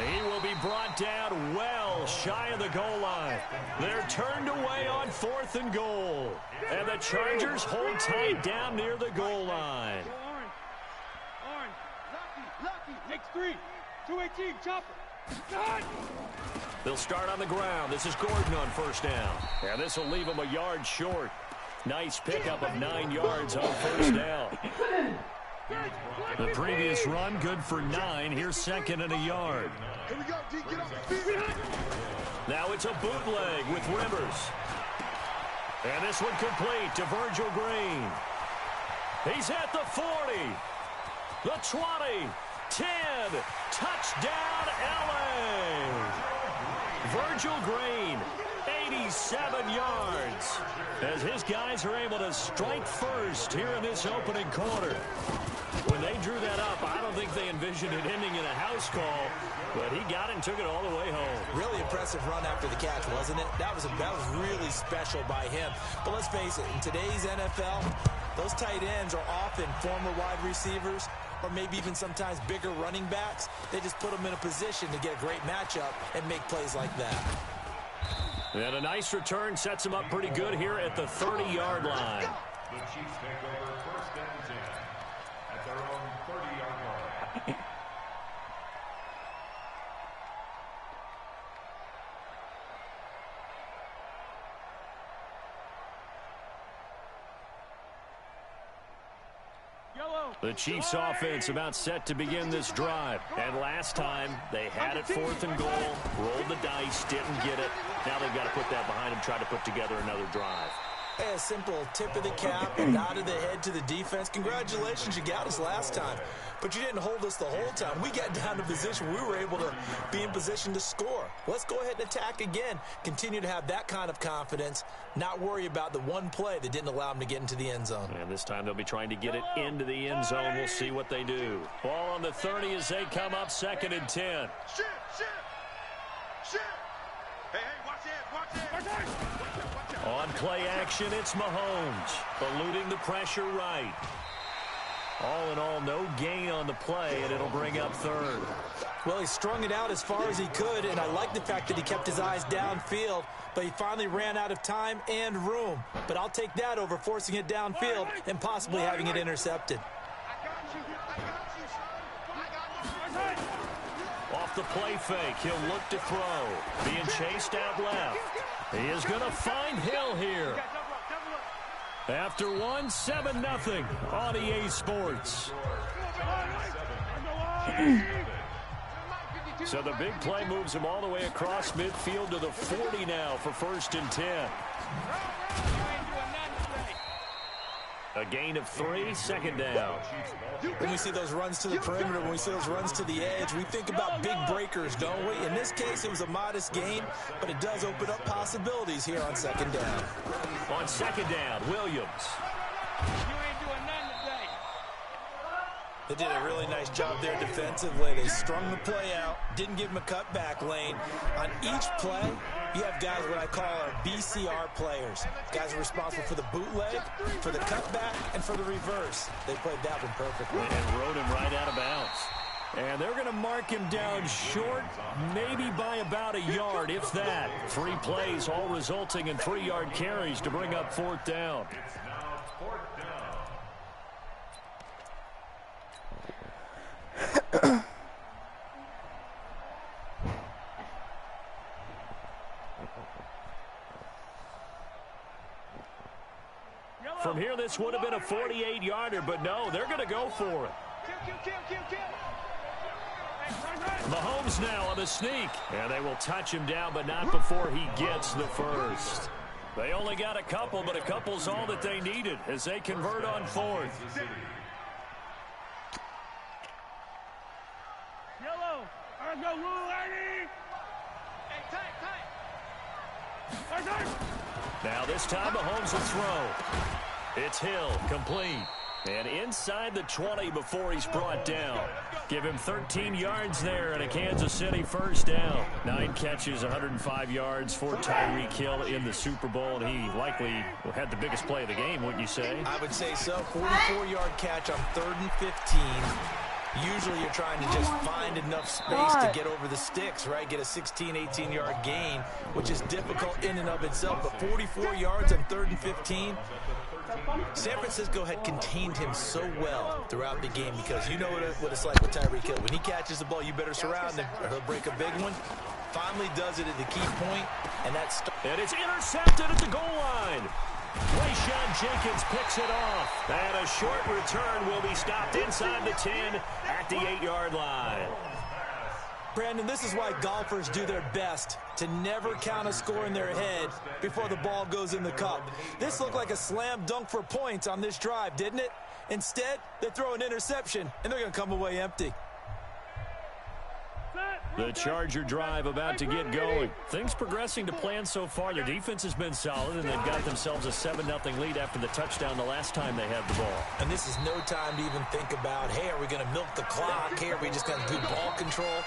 He will be brought down well shy of the goal line. They're turned away on 4th and goal. And the Chargers hold tight down near the goal line. Orange. Lucky. Next 3. 218. Chopper. They'll start on the ground. This is Gordon on first down. And this will leave him a yard short. Nice pickup of 9 yards on first down. The previous run good for 9. Here's 2nd and a yard. Here we go, D. Get off the field. Now it's a bootleg with Rivers. And this one complete to Virgil Green. He's at the 40. The 20. 10. Touchdown, LA. Virgil Green, 87 yards. As his guys are able to strike first here in this opening quarter. When they drew that up, I don't think they envisioned it ending in a house call, but he got it and took it all the way home. Really impressive run after the catch, wasn't it? That was really special by him. But let's face it, in today's NFL, those tight ends are often former wide receivers or maybe even sometimes bigger running backs. They just put them in a position to get a great matchup and make plays like that. And a nice return sets him up pretty good here at the 30-yard line. The Chiefs take over first and 10 at their own 30-yard line. The Chiefs offense about set to begin this drive. And last time, they had it 4th and goal, rolled the dice, didn't get it. Now they've got to put that behind them, try to put together another drive. Hey, a simple tip of the cap, a nod of the head to the defense. Congratulations, you got us last time. But you didn't hold us the whole time. We got down to position. We were able to be in position to score. Let's go ahead and attack again. Continue to have that kind of confidence. Not worry about the one play that didn't allow them to get into the end zone. And this time they'll be trying to get it into the end zone. We'll see what they do. Ball on the 30 as they come up 2nd and 10. Shit! Hey, watch it! On play action, it's Mahomes, eluding the pressure right. All in all, no gain on the play, and it'll bring up 3rd. Well, he strung it out as far as he could, and I like the fact that he kept his eyes downfield, but he finally ran out of time and room. But I'll take that over forcing it downfield and possibly having it intercepted. Off the play fake, he'll look to throw. Being chased out left. He is going to find Hill here. After 7-0 on EA Sports. So the big play moves him all the way across midfield to the 40 now for 1st and 10. A gain of 3, 2nd down. When we see those runs to the perimeter, when we see those runs to the edge, we think about big breakers, don't we? In this case, it was a modest gain, but it does open up possibilities here on 2nd down. On 2nd down, Williams. They did a really nice job there defensively. They strung the play out, didn't give him a cutback lane. On each play, you have guys what I call our BCR players. Guys are responsible for the bootleg, for the cutback, and for the reverse. They played that one perfectly. And rode him right out of bounds. And they're going to mark him down short, maybe by about a yard, if that. 3 plays, all resulting in 3-yard carries to bring up 4th down. It's now 4th down. From here, this would have been a 48-yarder, but no, they're going to go for it. Mahomes now on the sneak. And they will touch him down, but not before he gets the first. They only got a couple, but a couple's all that they needed as they convert on 4th. Yellow. I go blue, lady. Now this time Mahomes will throw. It's Hill, complete. And inside the 20 before he's brought down. Give him 13 yards there and a Kansas City first down. 9 catches, 105 yards for Tyreek Hill in the Super Bowl. And he likely had the biggest play of the game, wouldn't you say? I would say so. 44-yard catch on 3rd and 15. Usually you're trying to just find enough space to get over the sticks, right? Get a 16, 18-yard gain, which is difficult in and of itself. But 44 yards on 3rd and 15. San Francisco had contained him so well throughout the game because you know what it's like with Tyreek Hill. When he catches the ball, you better surround him or he'll break a big one. Finally does it at the key point, and that's... And it's intercepted at the goal line. Rayshawn Jenkins picks it off. And a short return will be stopped inside the 10 at the 8-yard line. Brandon, this is why golfers do their best to never count a score in their head before the ball goes in the cup. This looked like a slam dunk for points on this drive, didn't it? Instead, they throw an interception, and they're going to come away empty. The Charger drive about to get going. Things progressing to plan so far. Their defense has been solid, and they've got themselves a 7-0 lead after the touchdown the last time they had the ball. And this is no time to even think about, hey, are we going to milk the clock? Hey, are we just going to do ball control?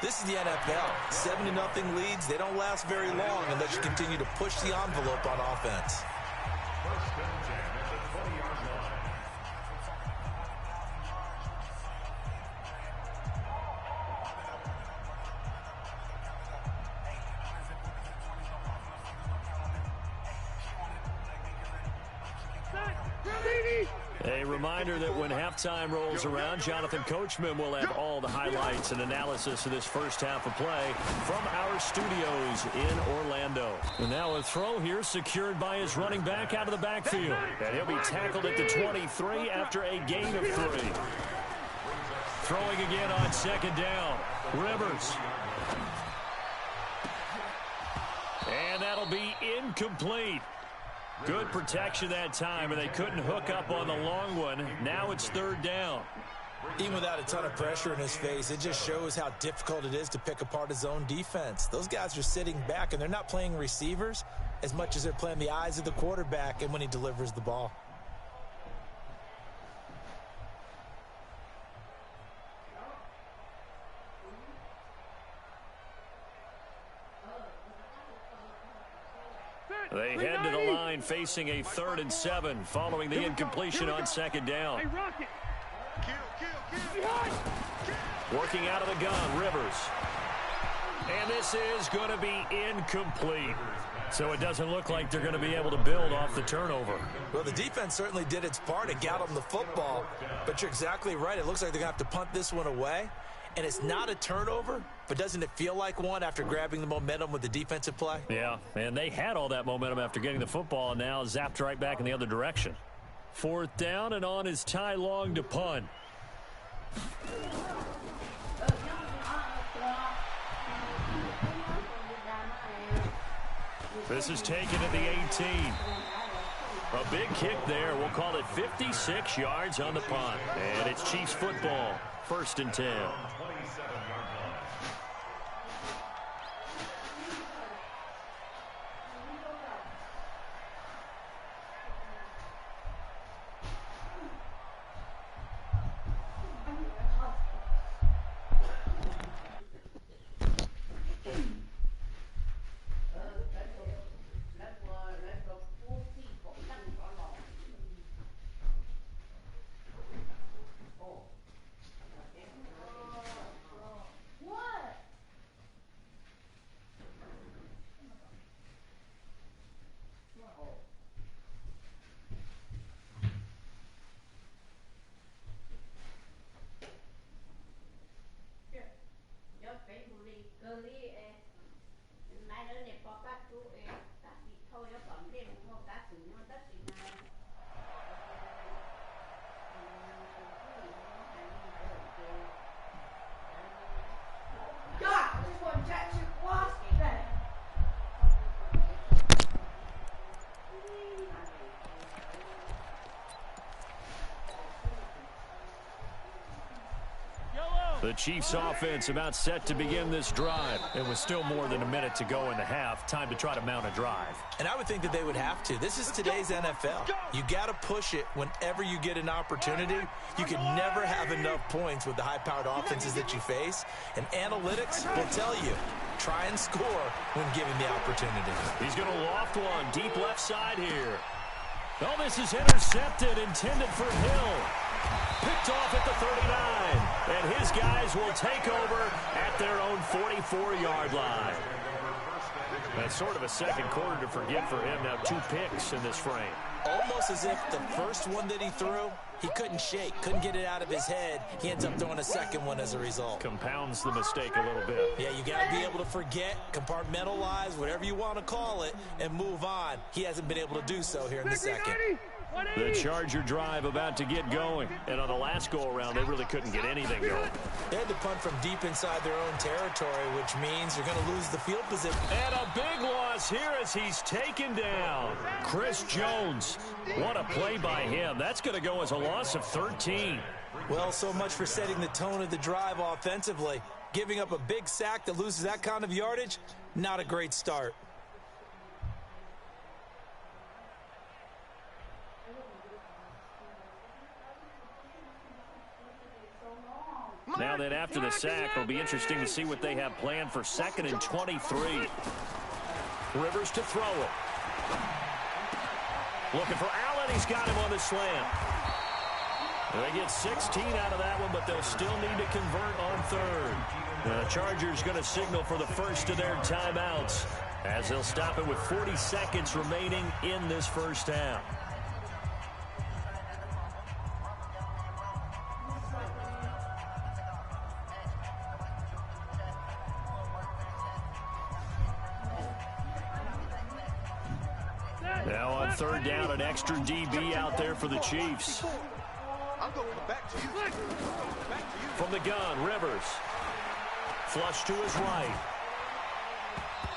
This is the NFL. 7-0 leads. They don't last very long unless you continue to push the envelope on offense. First and 10 at the 20-yard line. A reminder that when halftime rolls around, Jonathan Coachman will have all the highlights and analysis of this first half of play from our studios in Orlando. And now a throw here secured by his running back out of the backfield. And he'll be tackled at the 23 after a gain of 3. Throwing again on second down. Rivers. And that'll be incomplete. Good protection that time, and they couldn't hook up on the long one. Now it's third down. Even without a ton of pressure in his face, it just shows how difficult it is to pick apart his own defense. Those guys are sitting back, and they're not playing receivers as much as they're playing the eyes of the quarterback and when he delivers the ball. They head to the line facing a 3rd and 7 following the incompletion on second down. Working out of the gun, Rivers. And this is going to be incomplete. So it doesn't look like they're going to be able to build off the turnover. Well, the defense certainly did its part and got them the football. But you're exactly right. It looks like they're going to have to punt this one away. And it's not a turnover, but doesn't it feel like one after grabbing the momentum with the defensive play? Yeah, and they had all that momentum after getting the football and now zapped right back in the other direction. 4th down, and on is Ty Long to punt. This is taken at the 18. A big kick there. We'll call it 56 yards on the punt. And it's Chiefs football. 1st and 10. The Chiefs offense about set to begin this drive. It was still more than a minute to go in the half. Time to try to mount a drive. And I would think that they would have to. This is today's NFL. You got to push it whenever you get an opportunity. You can never have enough points with the high-powered offenses that you face. And analytics will tell you, try and score when given the opportunity. He's going to loft one deep left side here. Oh, this is intercepted, intended for Hill. Picked off at the 39. And his guys will take over at their own 44-yard line. That's sort of a second quarter to forget for him. Now 2 picks in this frame. Almost as if the first one that he threw, he couldn't shake, couldn't get it out of his head. He ends up throwing a second one as a result. Compounds the mistake a little bit. Yeah, you got to be able to forget, compartmentalize, whatever you want to call it, and move on. He hasn't been able to do so here in the second. The Charger drive about to get going. And on the last go-around, they really couldn't get anything going. They had to punt from deep inside their own territory, which means you're going to lose the field position. And a big loss here as he's taken down. Chris Jones. What a play by him. That's going to go as a loss of 13. Well, so much for setting the tone of the drive offensively. Giving up a big sack that loses that kind of yardage, not a great start. Now then, after the sack, it'll be interesting to see what they have planned for 2nd and 23. Rivers to throw it. Looking for Allen. He's got him on the slant. They get 16 out of that one, but they'll still need to convert on 3rd. The Chargers going to signal for the first of their timeouts as they'll stop it with 40 seconds remaining in this first half. Now on third down, an extra DB out there for the Chiefs. I'm going to come back to you. Back to you. From the gun, Rivers. Flush to his right.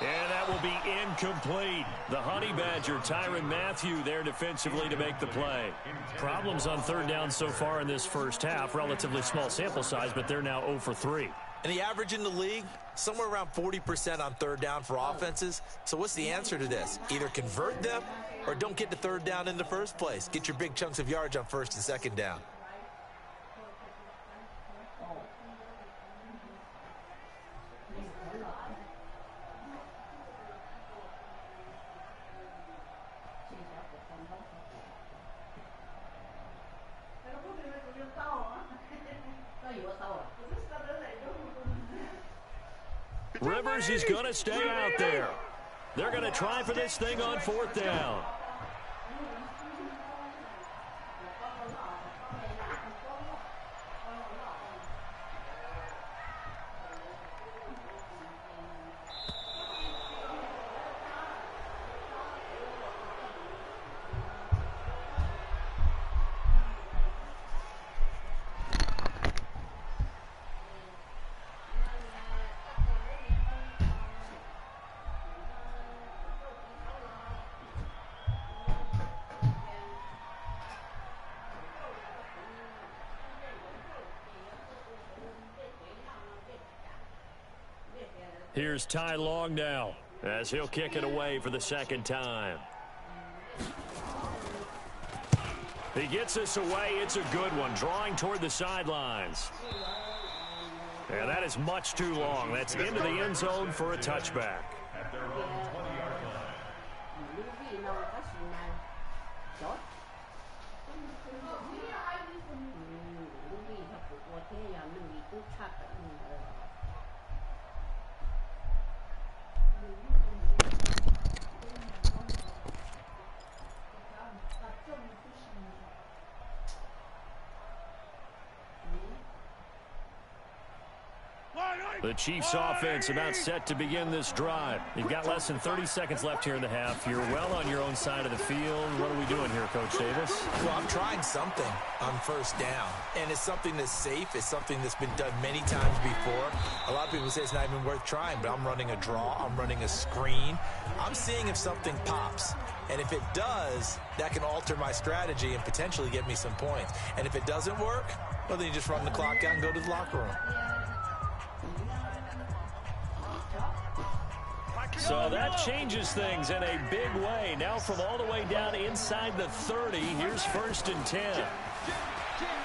And that will be incomplete. The Honey Badger, Tyrann Mathieu, there defensively to make the play. Problems on third down so far in this first half. Relatively small sample size, but they're now 0 for 3. And the average in the league, somewhere around 40% on third down for offenses. So what's the answer to this? Either convert them or don't get to third down in the first place. Get your big chunks of yards on first and second down. Rivers is going to stay out there. They're going to try for this thing on fourth down. Here's Ty Long now, as he'll kick it away for the second time. He gets this away. It's a good one, drawing toward the sidelines. And that is much too long. That's into the end zone for a touchback. At their own 20-yard line. The Chiefs offense about set to begin this drive. You've got less than 30 seconds left here in the half. You're well on your own side of the field. What are we doing here, Coach Davis? Well, I'm trying something on first down, and it's something that's safe. It's something that's been done many times before. A lot of people say it's not even worth trying, but I'm running a draw. I'm running a screen. I'm seeing if something pops. And if it does, that can alter my strategy and potentially get me some points. And if it doesn't work, well, then you just run the clock out and go to the locker room. So that changes things in a big way. Now from all the way down inside the 30, here's 1st and 10.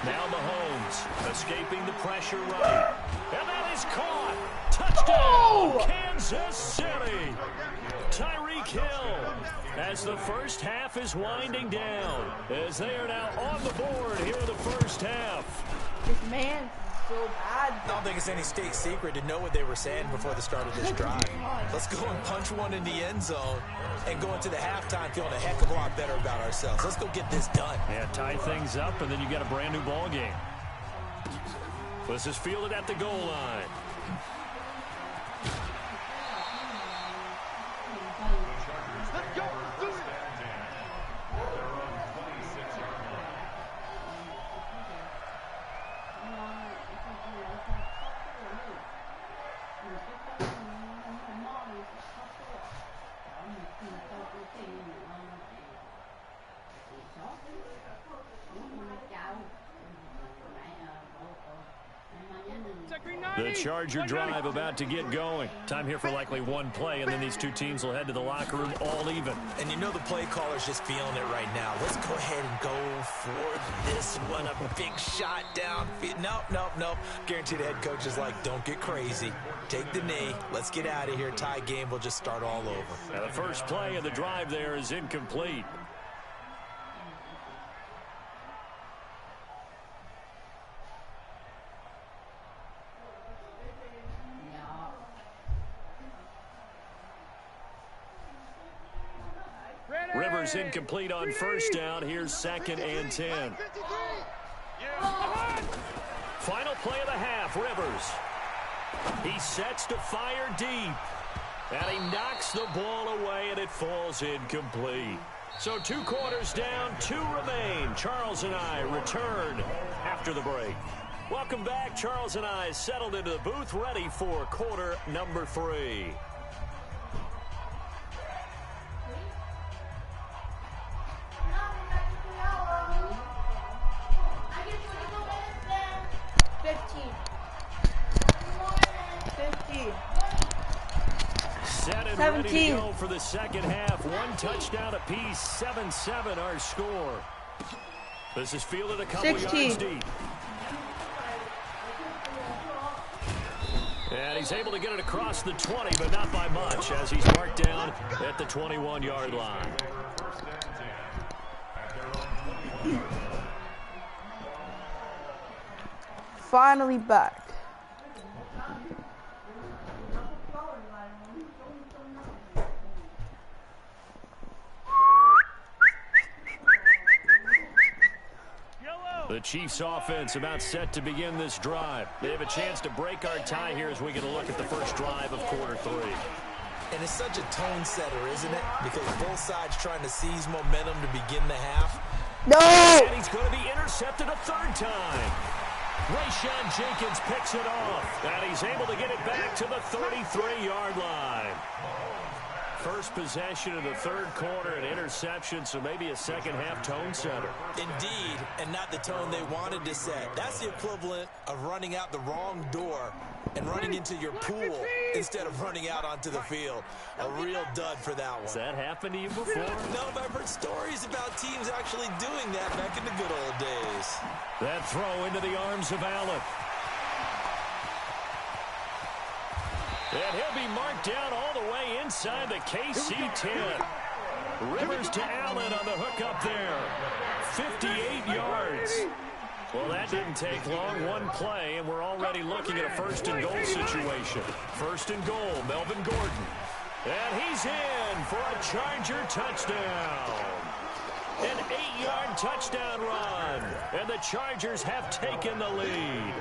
Now Mahomes escaping the pressure right. And that is caught. Touchdown, Kansas City. Tyreek Hill as the first half is winding down. As they are now on the board here in the first half. This man. So bad. I don't think it's any state secret to know what they were saying before the start of this drive. Let's go and punch one in the end zone and go into the halftime feeling a heck of a lot better about ourselves. Let's go get this done. Yeah, tie things up, and then you got a brand new ball game. This is fielded at the goal line. Let's go. Let's do it. Their own 26-yard line. The Charger drive about to get going. Time here for likely one play, and then these two teams will head to the locker room all even. And you know the play caller's just feeling it right now. Let's go ahead and go for this one. A big shot down. Nope. Guarantee the head coach is like, don't get crazy. Take the knee. Let's get out of here. Tie game will just start all over. Now the first play of the drive there is incomplete. Rivers incomplete on first down. Here's 2nd and 10. Final play of the half, Rivers. He sets to fire deep. And he knocks the ball away, and it falls incomplete. So 2 quarters down, 2 remain. Charles and I return after the break. Welcome back. Charles and I settled into the booth, ready for quarter number 3. Set and ready to go for the second half. 1 touchdown apiece, 7-7 our score. This is fielded a couple yards deep. And he's able to get it across the 20, but not by much, as he's marked down at the 21-yard line. Finally back. The Chiefs offense about set to begin this drive. They have a chance to break our tie here as we get a look at the first drive of quarter 3. And it's such a tone setter, isn't it? Because both sides trying to seize momentum to begin the half. No! And he's going to be intercepted a 3rd time. Rayshawn Jenkins picks it off. And he's able to get it back to the 33-yard line. First possession of the 3rd quarter, an interception, so maybe a second-half tone setter. Indeed, and not the tone they wanted to set. That's the equivalent of running out the wrong door and running into your pool instead of running out onto the field. A real dud for that one. Has that happened to you before? No, but I've heard stories about teams actually doing that back in the good old days. That throw into the arms of Allen. And he'll be marked down all the way inside the KC 10. Rivers to Allen on the hook up there. 58 yards. Well, that didn't take long. 1 play, and we're already looking at a 1st and goal situation. 1st and goal, Melvin Gordon. And he's in for a Charger touchdown. An 8-yard touchdown run. And the Chargers have taken the lead.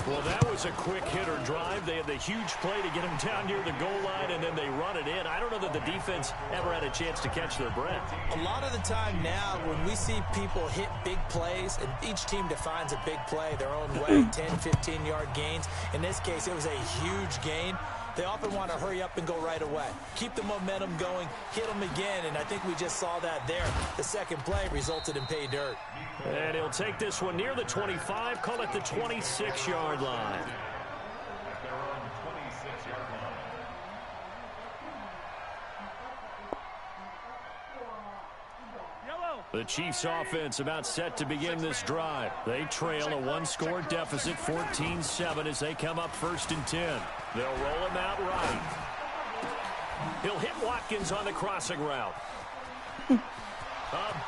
Well, that was a quick hitter drive. They had the huge play to get him down near the goal line, and then they run it in. I don't know that the defense ever had a chance to catch their breath. A lot of the time now, when we see people hit big plays, and each team defines a big play their own way, 10, 15-yard gains. In this case, it was a huge gain. They often want to hurry up and go right away. Keep the momentum going, hit them again, and I think we just saw that there. The second play resulted in pay dirt. And he'll take this one near the 25, call it the 26-yard line. The Chiefs offense about set to begin this drive. They trail a 1-score deficit, 14-7 as they come up 1st and 10. They'll roll him out right. He'll hit Watkins on the crossing route. A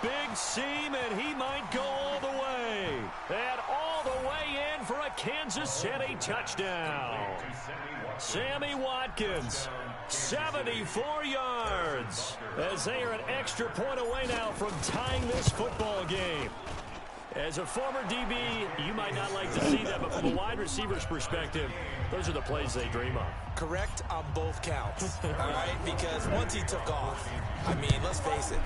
big seam, and he might go all the way. And all the way in for a Kansas City touchdown. Sammy Watkins, 74 yards. As they are an extra point away now from tying this football game. As a former DB, you might not like to see that, but from a wide receiver's perspective, those are the plays they dream of. Correct on both counts, all right? Because once he took off, I mean, let's face it,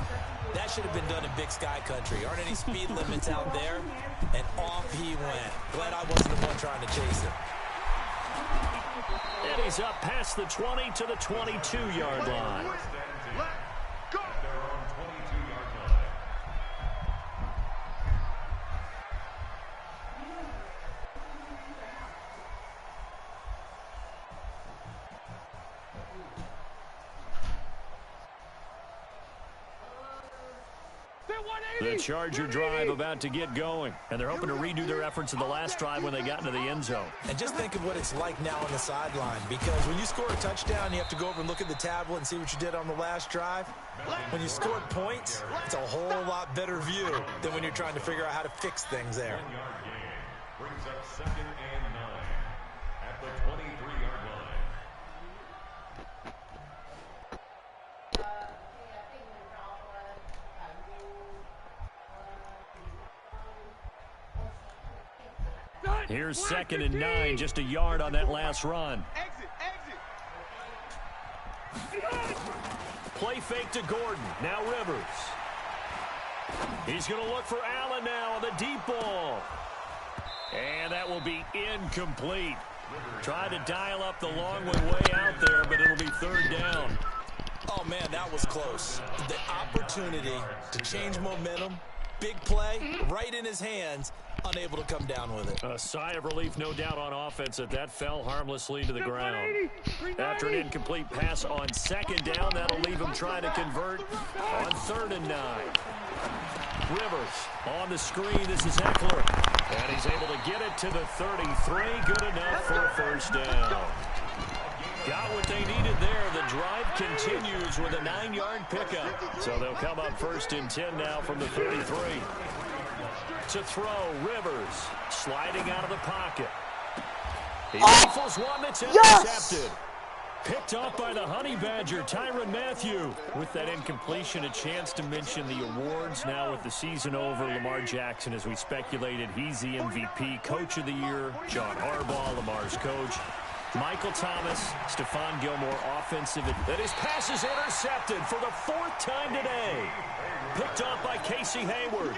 that should have been done in Big Sky Country. Aren't any speed limits out there? And off he went. Glad I wasn't the one trying to chase him. And he's up past the 20 to the 22-yard line. The Charger drive about to get going, and they're hoping to redo their efforts in the last drive when they got into the end zone. And just think of what it's like now on the sideline, because when you score a touchdown, you have to go over and look at the tablet and see what you did on the last drive. When you scored points, it's a whole lot better view than when you're trying to figure out how to fix things there. Brings up 2nd and 9 at the 23-yard line. Here's 2nd and 9, just a yard on that last run. Play fake to Gordon. Now Rivers. He's going to look for Allen now on the deep ball. And that will be incomplete. Tried to dial up the long way out there, but it'll be third down. Oh, man, that was close. The opportunity to change momentum, big play, right in his hands, unable to come down with it. A sigh of relief, no doubt, on offense that fell harmlessly to the ground. After an incomplete pass on second down, that'll leave him trying to convert on 3rd and 9. Rivers on the screen. This is Eckler. And he's able to get it to the 33. Good enough for a first down. Got what they needed there. The drive continues with a 9-yard pickup. So they'll come up 1st and 10 now from the 33. To throw, Rivers sliding out of the pocket. He rifles one that's intercepted. Picked off by the Honey Badger, Tyrann Mathieu. With that incompletion, a chance to mention the awards. Now with the season over, Lamar Jackson, as we speculated, he's the MVP, Coach of the Year. John Harbaugh, Lamar's coach. Michael Thomas, Stephon Gilmore, offensive. That his pass is intercepted for the 4th time today. Picked off by Casey Hayward.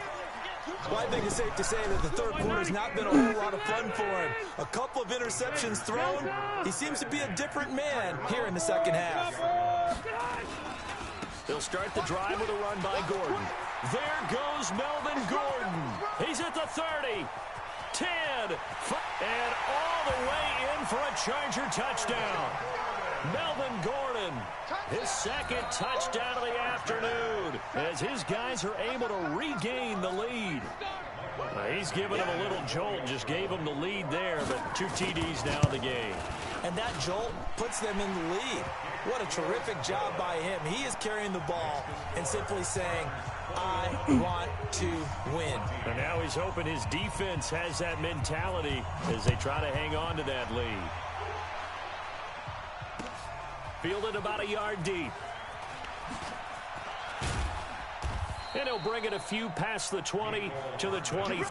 Well, I think it's safe to say that the third quarter has not been a whole lot of fun for him. A couple of interceptions thrown. He seems to be a different man here in the second half. They'll start the drive with a run by Gordon. There goes Melvin Gordon. He's at the 30. 10. And all the way in for a Charger touchdown. Melvin Gordon, his 2nd touchdown of the afternoon, as his guys are able to regain the lead. He's given him a little jolt, just gave him the lead there, but 2 TDs now in the game. And that jolt puts them in the lead. What a terrific job by him. He is carrying the ball and simply saying, I want to win. And now he's hoping his defense has that mentality as they try to hang on to that lead. Fielded about a yard deep. And he'll bring it a few past the 20 to the 20.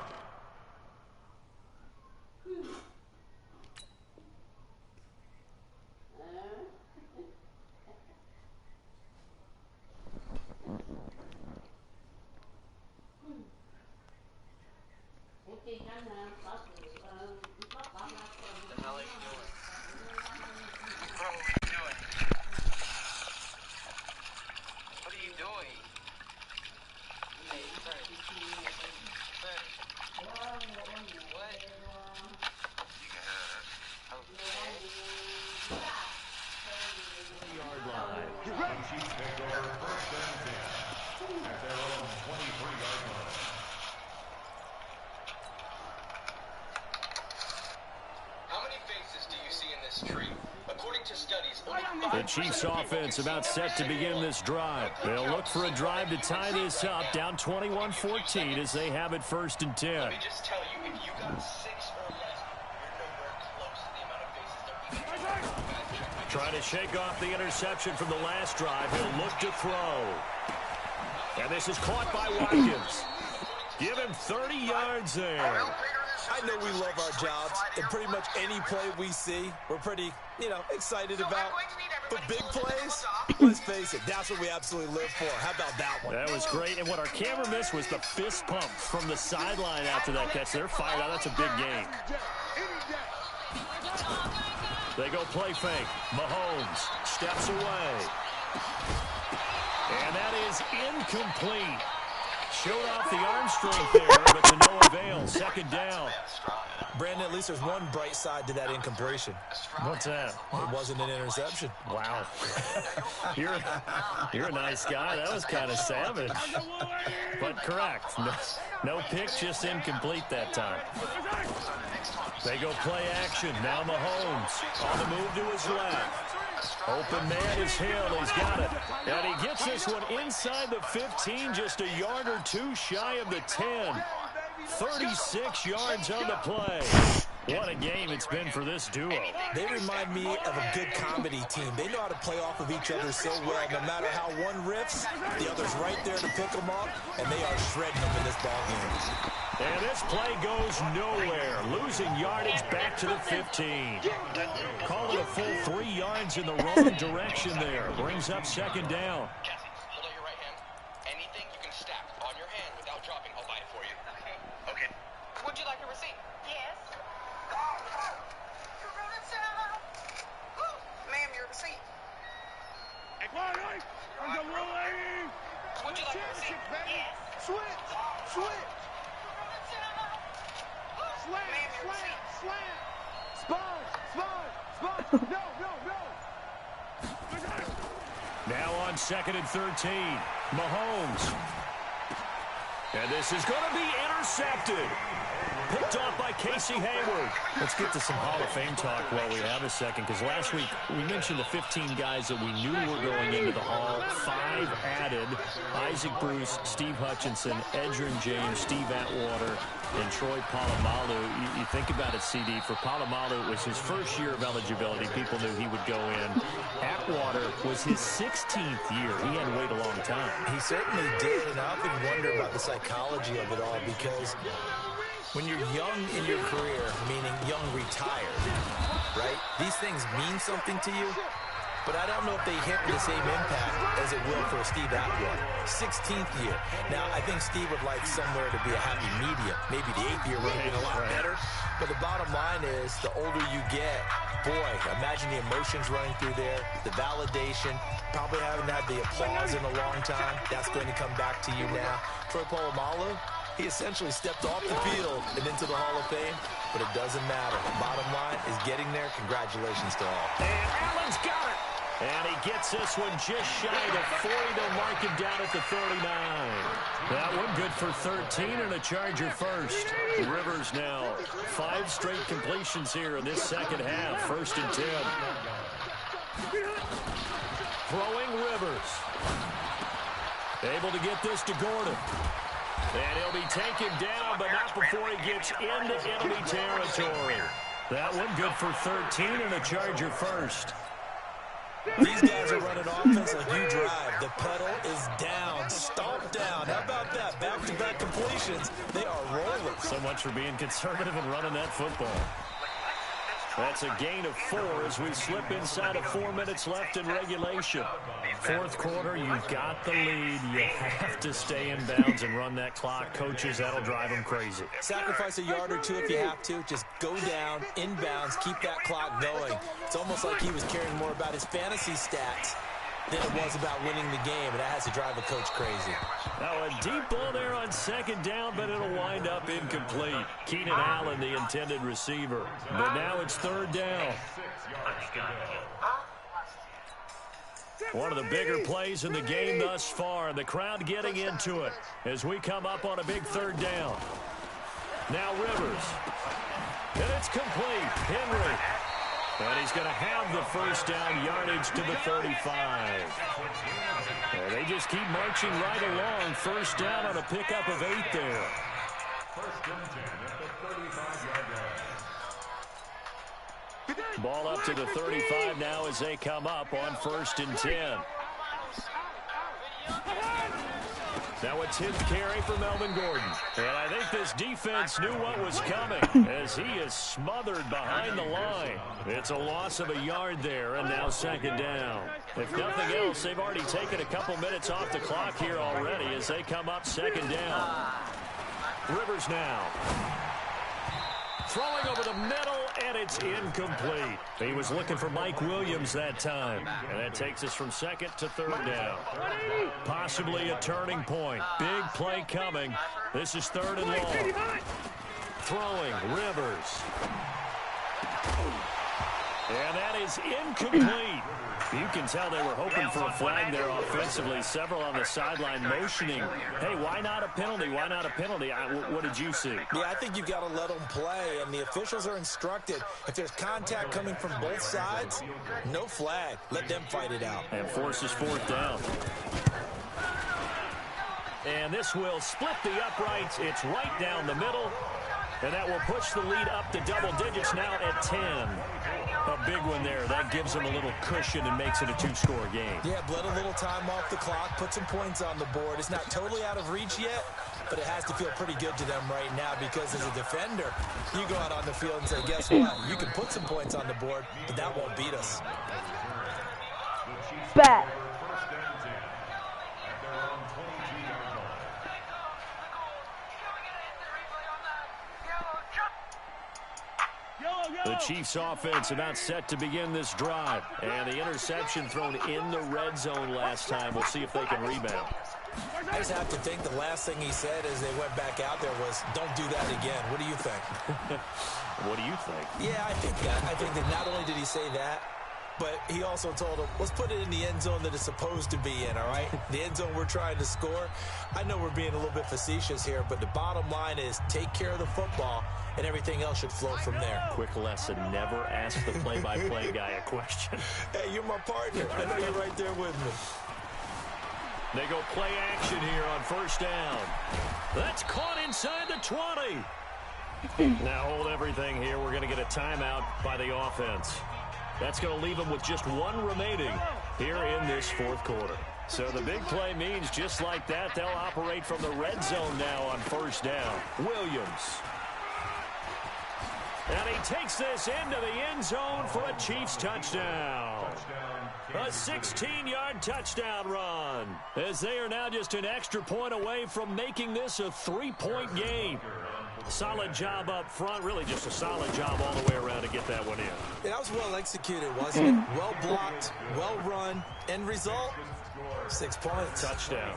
The Chiefs offense about set to begin this drive. They'll look for a drive to tie this up, down 21-14 as they have it 1st and 10. Let me just tell you, if you got 6 or less, you're nowhere close to the amount of bases they're Trying to shake off the interception from the last drive. He'll look to throw. And this is caught by Watkins. Give him 30 yards there. I know we love our jobs, and pretty much any play we see, we're pretty, excited about. But big plays, let's face it, that's what we absolutely live for. How about that one? That was great, and what our camera missed was the fist pump from the sideline after that catch. They're fired out. That's a big game. They go play fake. Mahomes steps away. And that is incomplete. Showed off the arm strength there, but to no avail. 2nd down. Brandon, at least there's one bright side to that incompletion. What's that? It wasn't an interception. Wow. You're a nice guy. That was kind of savage. But correct. No pick, just incomplete that time. They go play action. Now Mahomes on the move to his left. Open man is Hill. He's got it. And he gets this one inside the 15, just a yard or 2 shy of the 10. 36 yards on the play. What a game it's been for this duo. They remind me of a good comedy team. They know how to play off of each other so well. No matter how one riffs, the other's right there to pick them up, and they are shredding them in this ballgame. And this play goes nowhere. Losing yardage back to the 15. Call it a full 3 yards in the wrong direction there. Brings up second down. Cassie, hold out your right hand. Anything you can stack on your hand without dropping, I'll buy it for you. Okay. Would you like a receipt? Yes. Ma'am, your receipt. Would you like a receipt? Yes. Switch! Switch! Slant! Ma'am, your Slant! receipt. Slant! Spine! Spine! Spine! No! No! No! Now on 2nd and 13. Mahomes. And this is going to be intercepted. Picked off by Casey Hayward. Let's get to some Hall of Fame talk while we have a second, because last week we mentioned the 15 guys that we knew were going into the Hall. 5 added: Isaac Bruce, Steve Hutchinson, Edgerrin James, Steve Atwater, and Troy Polamalu. You think about it, CD. For Polamalu, it was his first year of eligibility. People knew he would go in. Atwater was his 16th year. He had to wait a long time. He certainly did, and I often wonder about the psychology of it all, because when you're young in your career, meaning young retired, right, these things mean something to you, but I don't know if they hit the same impact as it will for Steve Atwater. 16th year. Now, I think Steve would like somewhere to be a happy medium. Maybe the 8th year would have been a lot better, but the bottom line is, the older you get, boy, imagine the emotions running through there, the validation, probably haven't had the applause in a long time. That's going to come back to you now. Troy Polamalu, he essentially stepped off the field and into the Hall of Fame, but it doesn't matter. Bottom line is getting there. Congratulations to all. And Allen's got it. And he gets this one just shy of 40. They'll mark him down at the 39. That one good for 13 and a Charger first. Rivers now 5 straight completions here in this second half. 1st and 10. Throwing Rivers. Able to get this to Gordon. And he'll be taken down, but not before he gets into enemy territory. That one good for 13 and a Charger first. These guys are running offense like you drive. The pedal is down, stomped down. How about that? Back-to-back completions. They are rolling. So much for being conservative and running that football. That's a gain of 4 as we slip inside of 4 minutes left in regulation. 4th quarter, you've got the lead. You have to stay in bounds and run that clock. Coaches, that'll drive them crazy. Sacrifice a yard or 2 if you have to. Just go down, inbounds, keep that clock going. It's almost like he was caring more about his fantasy stats than it was about winning the game, and that has to drive a coach crazy. Now a deep ball there on 2nd down, but it'll wind up incomplete. Keenan Allen, the intended receiver. But now it's 3rd down. One of the bigger plays in the game thus far, and the crowd getting into it as we come up on a big 3rd down. Now Rivers. And it's complete. Henry. And he's going to have the 1st down, yardage to the 35. And they just keep marching right along. 1st down on a pickup of 8 there. 1st and 10 at the 35-yard line. Ball up to the 35 now as they come up on 1st and 10. Now a 10th carry for Melvin Gordon. And I think this defense knew what was coming as he is smothered behind the line. It's a loss of a yard there, and now 2nd down. If nothing else, they've already taken a couple minutes off the clock here already as they come up 2nd down. Rivers now. Throwing over the middle, and it's incomplete. He was looking for Mike Williams that time. And that takes us from 2nd to 3rd down. Possibly a turning point. Big play coming. This is 3rd and long. Throwing, Rivers. And that is incomplete. You can tell they were hoping for a flag there offensively. Several on the sideline motioning, hey, why not a penalty? Why not a penalty? What did you see? Yeah, I think you've got to let them play, and the officials are instructed. If there's contact coming from both sides, no flag. Let them fight it out. And forces 4th down. And this will split the uprights. It's right down the middle. And that will push the lead up to double digits now at 10. A big one there. That gives them a little cushion and makes it a 2-score game. Yeah, bled a little time off the clock, put some points on the board. It's not totally out of reach yet, but it has to feel pretty good to them right now because as a defender, you go out on the field and say, guess what? You can put some points on the board, but that won't beat us. Bet. The Chiefs offense about set to begin this drive. And the interception thrown in the red zone last time. We'll see if they can rebound. I just have to think the last thing he said as they went back out there was, don't do that again. What do you think? What do you think? Yeah, I think that. I think that not only did he say that, but he also told him, let's put it in the end zone that it's supposed to be in, all right? The end zone we're trying to score. I know we're being a little bit facetious here, but the bottom line is take care of the football, and everything else should flow from there. Quick lesson, never ask the play-by-play guy a question. Hey, you're my partner. I know you're right there with me. They go play action here on first down. That's caught inside the 20. Now hold everything here. We're going to get a timeout by the offense. That's going to leave them with just one remaining here in this fourth quarter. So the big play means just like that, they'll operate from the red zone now on first down. Williams. And he takes this into the end zone for a Chiefs touchdown. A 16-yard touchdown run, as they are now just an extra point away from making this a 3-point game. Solid job up front, really just a solid job all the way around to get that one in. Yeah, that was well executed, wasn't it? Well blocked, well run, end result, 6 points. Touchdown.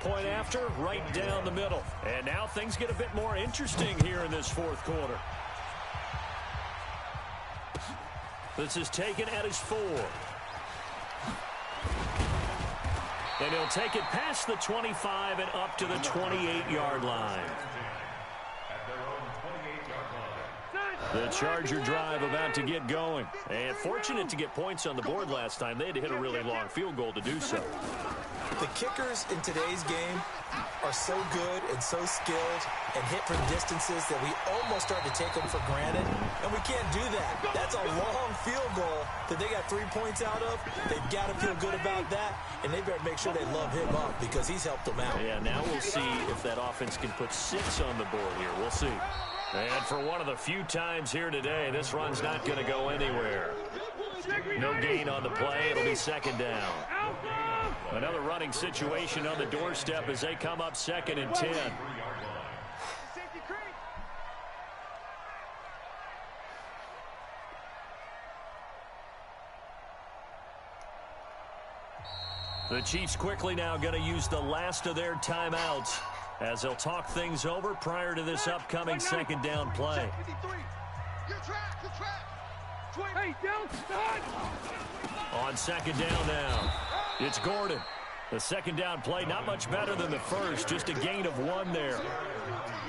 Point after, right down the middle. And now things get a bit more interesting here in this fourth quarter. This is taken at his 4. And he'll take it past the 25 and up to the 28-yard line. The Charger drive about to get going. And fortunate to get points on the board last time. They had to hit a really long field goal to do so. The kickers in today's game are so good and so skilled and hit from distances that we almost start to take them for granted. And we can't do that. That's a long field goal that they got 3 points out of. They've got to feel good about that. And they better make sure they love him up because he's helped them out. Yeah, now we'll see if that offense can put 6 on the board here. We'll see. And for one of the few times here today, this run's not going to go anywhere. No gain on the play. It'll be second down. Another running situation on the doorstep as they come up 2nd and 10. The Chiefs quickly now going to use the last of their timeouts as they'll talk things over prior to this upcoming second down play. On second down now, it's Gordon. The second down play, not much better than the first, just a gain of 1 there.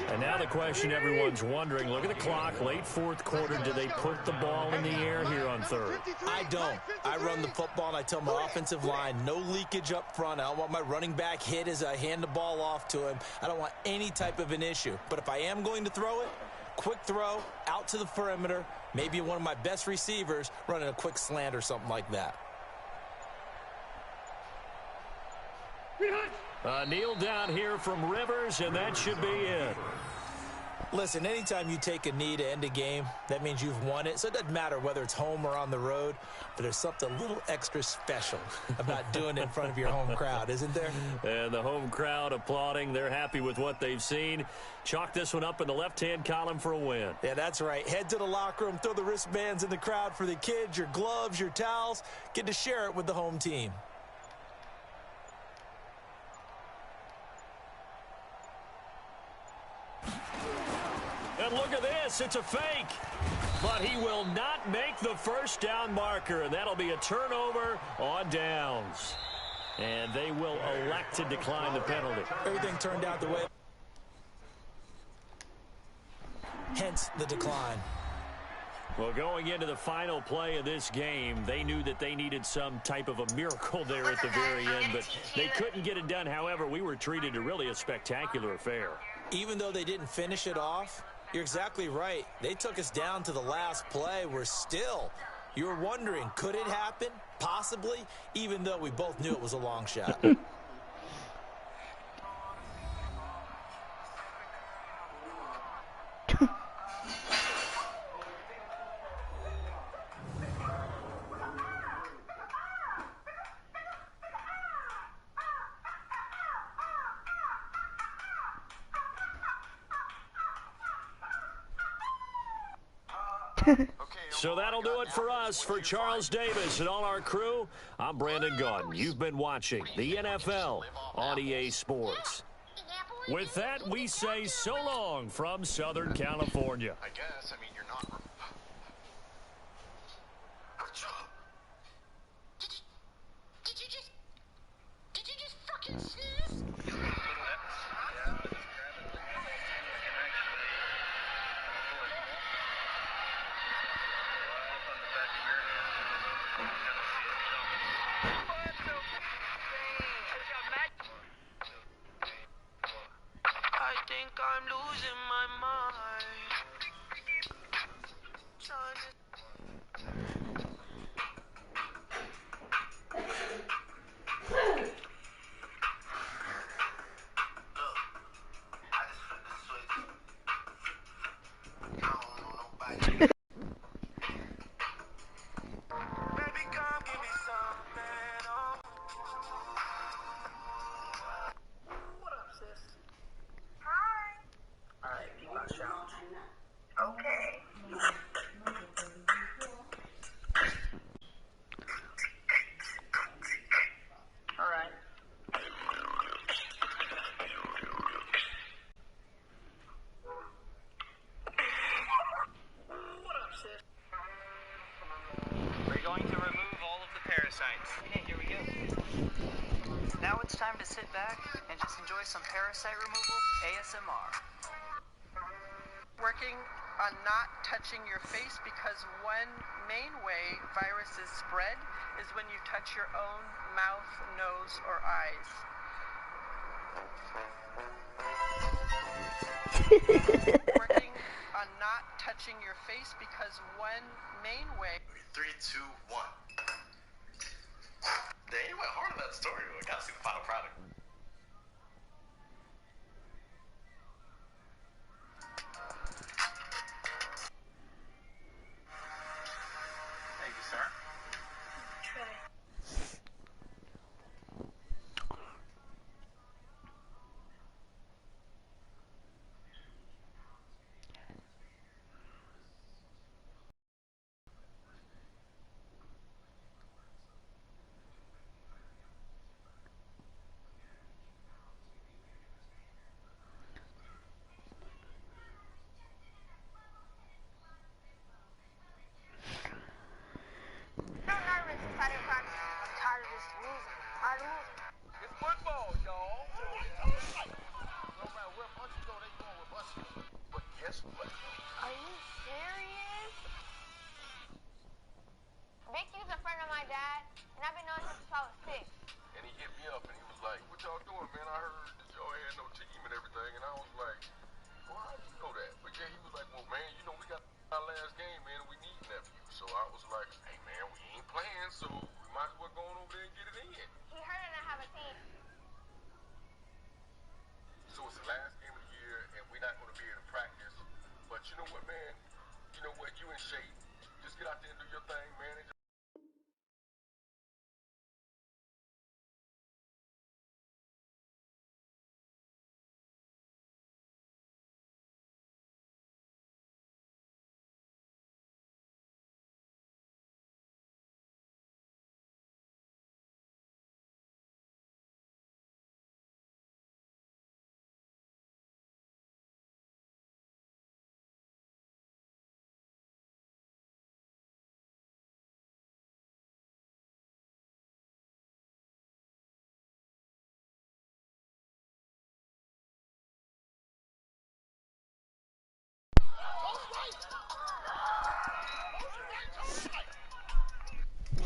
And now the question everyone's wondering, look at the clock, late fourth quarter, do they put the ball in the air here on third? I don't. I run the football and I tell my offensive line, no leakage up front. I don't want my running back hit as I hand the ball off to him. I don't want any type of an issue. But if I am going to throw it, quick throw, out to the perimeter, maybe one of my best receivers running a quick slant or something like that. Kneel down here from Rivers, and that should be it. Listen, anytime you take a knee to end a game, that means you've won it. So it doesn't matter whether it's home or on the road, but there's something a little extra special about doing it in front of your home crowd, isn't there? And the home crowd applauding. They're happy with what they've seen. Chalk this one up in the left-hand column for a win. Yeah, that's right. Head to the locker room, throw the wristbands in the crowd for the kids, your gloves, your towels. Get to share it with the home team. And look at this, it's a fake. But he will not make the first down marker, and that'll be a turnover on downs. And they will elect to decline the penalty. Everything turned out the way. Hence the decline. Well, going into the final play of this game, they knew that they needed some type of a miracle there at the very end, but they couldn't get it done. However, we were treated to really a spectacular affair. Even though they didn't finish it off, You're exactly right. They took us down to the last play. We're still. You were wondering, could it happen? Possibly, even though we both knew it was a long shot. So that'll do it for us. For Charles Davis and all our crew, I'm Brandon Gaudin. You've been watching the NFL on EA Sports. With that, we say so long from Southern California. I guess. I mean, you're not. Did you just fucking sneeze? I think I'm losing my mind. Baby, come give me some man. What up, sis? Hi. Alright, keep my shout. Okay. Alright. What up, sis? We're going to remove all of the parasites. Okay, here we go. Now it's time to sit back and just enjoy some parasite removal ASMR. Working on not touching your face because one main way viruses spread is when you touch your own mouth, nose, or eyes. Working on not touching your face because one main way. 3, 2, 1. Dang, you went hard on that story. I gotta see the final product. Thank you, sir. I'm nervous. I didn't practice. I'm tired of this losing. I lose. It's football, y'all. No matter where punches go, they going with punches. But guess what? Are you serious? Vicky's a friend of my dad, and I've been knowing him since I was 6. And he hit me up and he was like, what y'all doing, man? I heard that y'all had no team and everything. And I was like, well, how do you know that? But yeah, he was like, well, man, you know, we got our last game, man, and we need nephew. So I was like, hey, man, we ain't playing, so we might as well go on over there and get it in. He heard I didn't have a team. So it's the last game of the year, and we're not going to be able to practice. But you know what, man? You know what? You in shape. Just get out there and do your thing, man. And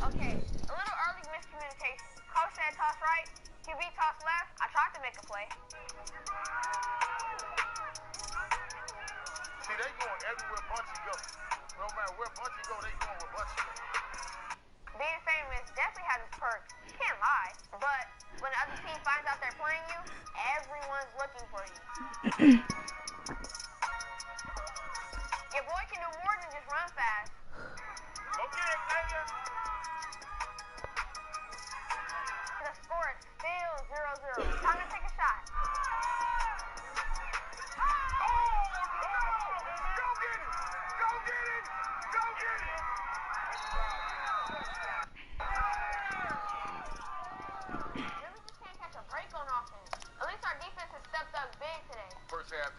Okay, a little early miscommunication. Coach said toss right, QB toss left. I tried to make a play. see they going everywhere Bunchy go. No matter where Bunchy go, they going where Bunchy go. Being famous definitely has its perks. Can't lie. But when the other team finds out they're playing you, everyone's looking for you.